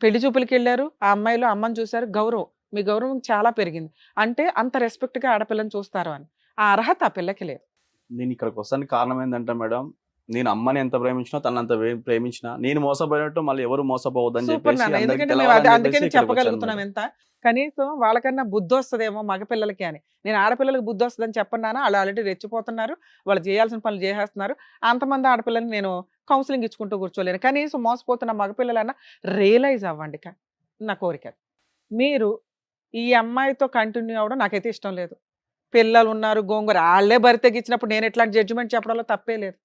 పెళ్లి చూపులకి వెళ్ళారు, ఆ అమ్మాయిలో అమ్మని చూశారు, గౌరవం, మీ గౌరవం చాలా పెరిగింది అంటే అంత రెస్పెక్ట్గా ఆడపిల్లని చూస్తారు అని. ఆ అర్హత ఆ పిల్లకి లేదు. నేను ఇక్కడికి వస్తానికి కారణం ఏంటంటే మేడం, నేను అమ్మని ఎంత ప్రేమించినా తను అంత ప్రేమించినా నేను మోసపోయినట్టు మళ్ళీ ఎవరు మోసపోవద్దని సూపర్ చెప్పేసి నాన్న, అందరికీ ఎందుకంటే మేము తెలవాలని అందుకని చెప్పేసి ఇక్కడికి వచ్చాను చెప్పగలుగుతున్నాం మేడం. ఎంత. కనీసం వాళ్ళకన్నా బుద్ధి వస్తుందేమో మగపిల్లలకి అని. నేను ఆడపిల్లలకి బుద్ధి వస్తుందని చెప్పన్నానా, వాళ్ళు ఆల్రెడీ రెచ్చిపోతున్నారు, వాళ్ళు చేయాల్సిన పనులు చేసేస్తున్నారు. అంతమంది ఆడపిల్లల్ని నేను కౌన్సిలింగ్ ఇచ్చుకుంటూ కూర్చోలేను. కనీసం మోసపోతున్న మగపిల్లలన్నా రియలైజ్ అవ్వండి నా కోరిక. మీరు ఈ అమ్మాయితో కంటిన్యూ అవ్వడం నాకైతే ఇష్టం లేదు. పిల్లలు ఉన్నారు, గోంగూర, వాళ్ళే భర్త తెగించినప్పుడు నేను ఎట్లాంటి జడ్జిమెంట్ చెప్పడంలో తప్పే లేదు.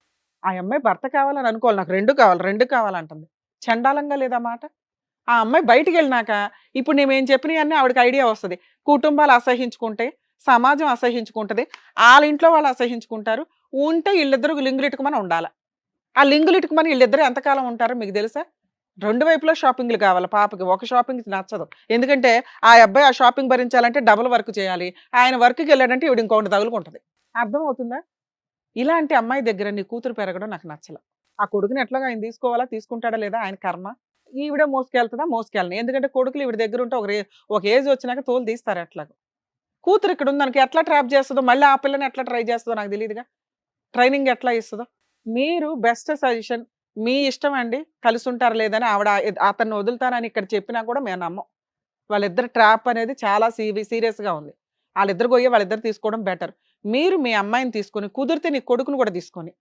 ఆ అమ్మాయి భర్త కావాలని అనుకోవాలి, నాకు రెండు కావాలంటుంది. చండాలంగా లేదా మాట. ఆ అమ్మాయి బయటికి వెళ్ళినాక ఇప్పుడు నేనేం చెప్పినవన్నీ ఆవిడకి ఐడియా వస్తుంది. కుటుంబాలు అసహించుకుంటే సమాజం అసహించుకుంటుంది, వాళ్ళ ఇంట్లో వాళ్ళు అసహించుకుంటారు. ఉంటే వీళ్ళిద్దరు లింగులిట్టుకుమని ఉండాలి. ఆ లింగులిట్టుకుమని వీళ్ళిద్దరు ఎంతకాలం ఉంటారో మీకు తెలుసా. 2 వైపులో షాపింగ్లు కావాలి పాపకి, ఒక షాపింగ్ నచ్చదు. ఎందుకంటే ఆ అబ్బాయి ఆ షాపింగ్ భరించాలంటే డబుల్ వర్క్ చేయాలి, ఆయన వర్క్కి వెళ్ళాడంటే ఈవిడ ఇంకొకటి తగులుకుంటుంది. అర్థం అవుతుందా. ఇలాంటి అమ్మాయి దగ్గర నీ కూతురు పెరగడం నాకు నచ్చల. ఆ కొడుకుని ఎట్లాగా ఆయన తీసుకోవాలా, తీసుకుంటాడా లేదా ఆయన కర్మ. ఈవిడ మోసుకెళ్తుందా, మోసుకెళ్ళని. ఎందుకంటే కొడుకులు ఈవిడ దగ్గర ఉంటే ఒక ఏజ్ వచ్చినాక తోలు తీస్తారు. ఎట్లాగో కూతురు ఇక్కడ ఉంది, దానికి ఎట్లా ట్రాప్ చేస్తుందో, మళ్ళీ ఆ పిల్లని ఎట్లా ట్రై చేస్తుందో నాకు తెలియదుగా. ట్రైనింగ్ ఎట్లా ఇస్తుందో. మీరు బెస్ట్ సజెషన్, మీ ఇష్టం అండి, కలిసి ఉంటారు లేదని ఆవిడ అతన్ని వదులుతానని ఇక్కడ చెప్పినా కూడా మేము నమ్మం. వాళ్ళిద్దరు ట్రాప్ అనేది చాలా సీరియస్గా ఉంది. వాళ్ళిద్దరు పోయి వాళ్ళిద్దరు తీసుకోవడం బెటర్. మీరు మీ అమ్మాయిని తీసుకొని, కుదిరితే నీ కొడుకుని కూడా తీసుకొని,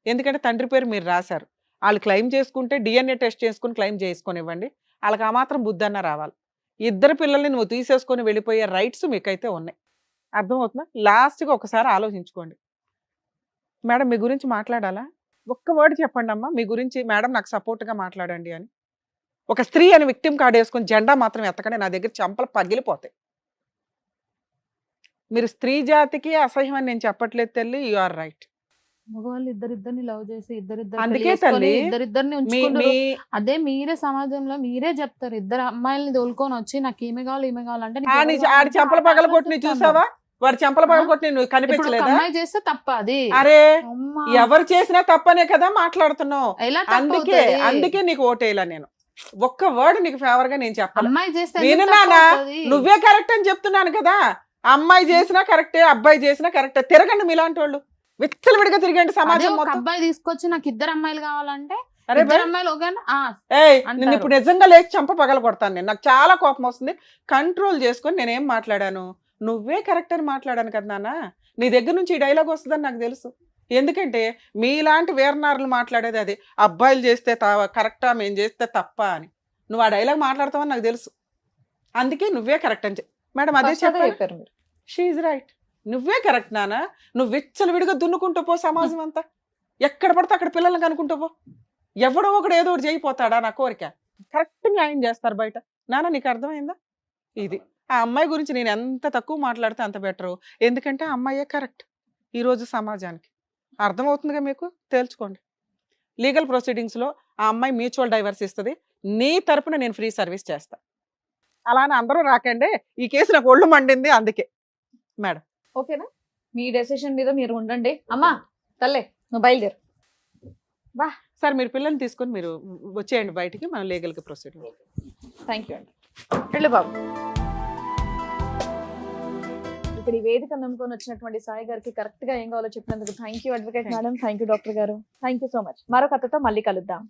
ఎందుకంటే తండ్రి పేరు మీరు రాశారు, వాళ్ళు క్లెయిమ్ చేసుకుంటే డిఎన్ఏ టెస్ట్ చేసుకుని క్లెయిమ్ చేసుకొని ఇవ్వండి. వాళ్ళకి ఆ మాత్రం బుద్ధి అన్న రావాలి. ఇద్దరు పిల్లల్ని నువ్వు తీసేసుకొని వెళ్ళిపోయే రైట్స్ మీకైతే ఉన్నాయి. అర్థమవుతుందా. లాస్ట్గా ఒకసారి ఆలోచించుకోండి. మేడం మీ గురించి మాట్లాడాలా, ఒక్క వర్డ్ చెప్పండి అమ్మా మీ గురించి. మేడం నాకు సపోర్ట్గా మాట్లాడండి అని. ఒక స్త్రీ అని విక్టిమ్ కార్డు వేసుకొని జెండా మాత్రం ఎత్తకండి, నా దగ్గర చెంపలు పగిలిపోతాయి. మీరు స్త్రీ జాతికి అసహ్యం అని నేను చెప్పట్లేదు తల్లి, యు ఆర్ రైట్. మగవాళ్ళు ఇద్దరిద్దరిని లవ్ చేసి అందుకే తల్లి, ఇద్దరిద్దరిని మీ ఉంచుకుంటారు. మీ అదే మీరే సమాజంలో మీరే చెప్తారు, ఇద్దరు అమ్మాయిల్ని తోలుకొని వచ్చి నాకు ఈమె కావాలి ఈమె కావాలంటే నీకు ఆడి ఎవరు ఆడి కావాలంటే చెంపల ఆ పగల కొట్టి ఆలోచిస్తాను. చూసావా, వాడు చెంపల పగల కొట్టి నువ్వు ఇప్పుడు ఒక కనిపించలేదా. అమ్మాయి చేస్తే తప్ప అది. అరే అమ్మా. ఎవరు చేసినా తప్పనే కదా మాట్లాడుతున్నావు. ఎలా అందుకే తప్పవుతది? అందుకే నీకు ఓటేలా నేను. ఒక్క వర్డ్ నీకు ఫేవర్ గా నేను చెప్పాలి. అమ్మాయి చేస్తే నేను ఎందుకు నానా తప్పవుతది? నువ్వే కరెక్ట్ అని చెప్తున్నాను కదా. అమ్మాయి చేసినా కరెక్టే, అబ్బాయి చేసినా కరెక్టే. తిరగండి మీలాంటి వాళ్ళు, విచ్చలవిడిగా తిరగండి అదే సమాజం ఒక మొత్తం. అబ్బాయి తీసుకొచ్చి నాకు ఇద్దరు అమ్మాయిలు కావాలంటే అరే ఇద్దరు బై, అమ్మాయిలు ఒక ఏయ్ అంటారు. నేను ఇప్పుడు నిజంగా లేచి చంప పగల కొడతాను. నేను నాకు చాలా కోపం వస్తుంది. కంట్రోల్ చేసుకొని నేనేం మాట్లాడాను, నువ్వే కరెక్ట్ అని మాట్లాడాను కదా నాన్న. నీ దగ్గర నుంచి ఈ డైలాగ్ వస్తుందని నాకు తెలుసు. ఎందుకంటే మీలాంటి వీరనారులు మాట్లాడేది అది, అబ్బాయిలు చేస్తే కరెక్టా మేము చేస్తే తప్ప అని. నువ్వు ఆ డైలాగ్ మాట్లాడతావని నాకు తెలుసు. అందుకే నువ్వే కరెక్ట్ అని మేడం అదే చెప్పారు. చెప్పారు మీరు. She's right. నువ్వే కరెక్ట్ నాన్న. నువ్వు విచ్చలవిడిగా దున్నుకుంటూ పో సమాజం అంతా. ఎక్కడ పడితే అక్కడ పిల్లల్ని కనుకుంటూ పో. ఎవడో ఒకడు ఏదో ఒకటి చేయిపోతాడా నా కోరిక. కరెక్ట్ న్యాయం చేస్తారు బయట. నాన్న నీకు అర్థమైందా. ఇది ఆ అమ్మాయి గురించి నేను ఎంత తక్కువ మాట్లాడితే అంత బెటరు. ఎందుకంటే ఆ అమ్మాయే కరెక్ట్ ఈరోజు సమాజానికి. అర్థమవుతుందిగా మీకు, తేల్చుకోండి. లీగల్ ప్రొసీడింగ్స్లో ఆ అమ్మాయి మ్యూచువల్ డైవర్స్ ఇస్తుంది, నీ తరపున నేను ఫ్రీ సర్వీస్ చేస్తా. అలానే అందరూ రాకండి, ఈ కేసు నాకు ఒళ్ళు మండింది అందుకే. మేడం ఓకేనా, మీ డెసిషన్ మీద మీరు ఉండండి. అమ్మా తల్లే నువ్వు బయలుదేరు. సార్ మీరు పిల్లల్ని తీసుకొని మీరు వచ్చేయండి బయటికి, మనం లీగల్గా ప్రొసీడ్. థ్యాంక్ యూ అండి. వెళ్ళు బాబు. ఇక్కడ ఈ వేదిక నమ్ముకొని వచ్చినటువంటి సాయి గారికి కరెక్ట్ గా ఏం కావాలో చెప్పినందుకు thank you advocate madam, thank you doctor గారు, థ్యాంక్ యూ సో మచ్. మరొక కథతో మళ్ళీ కలుద్దాం.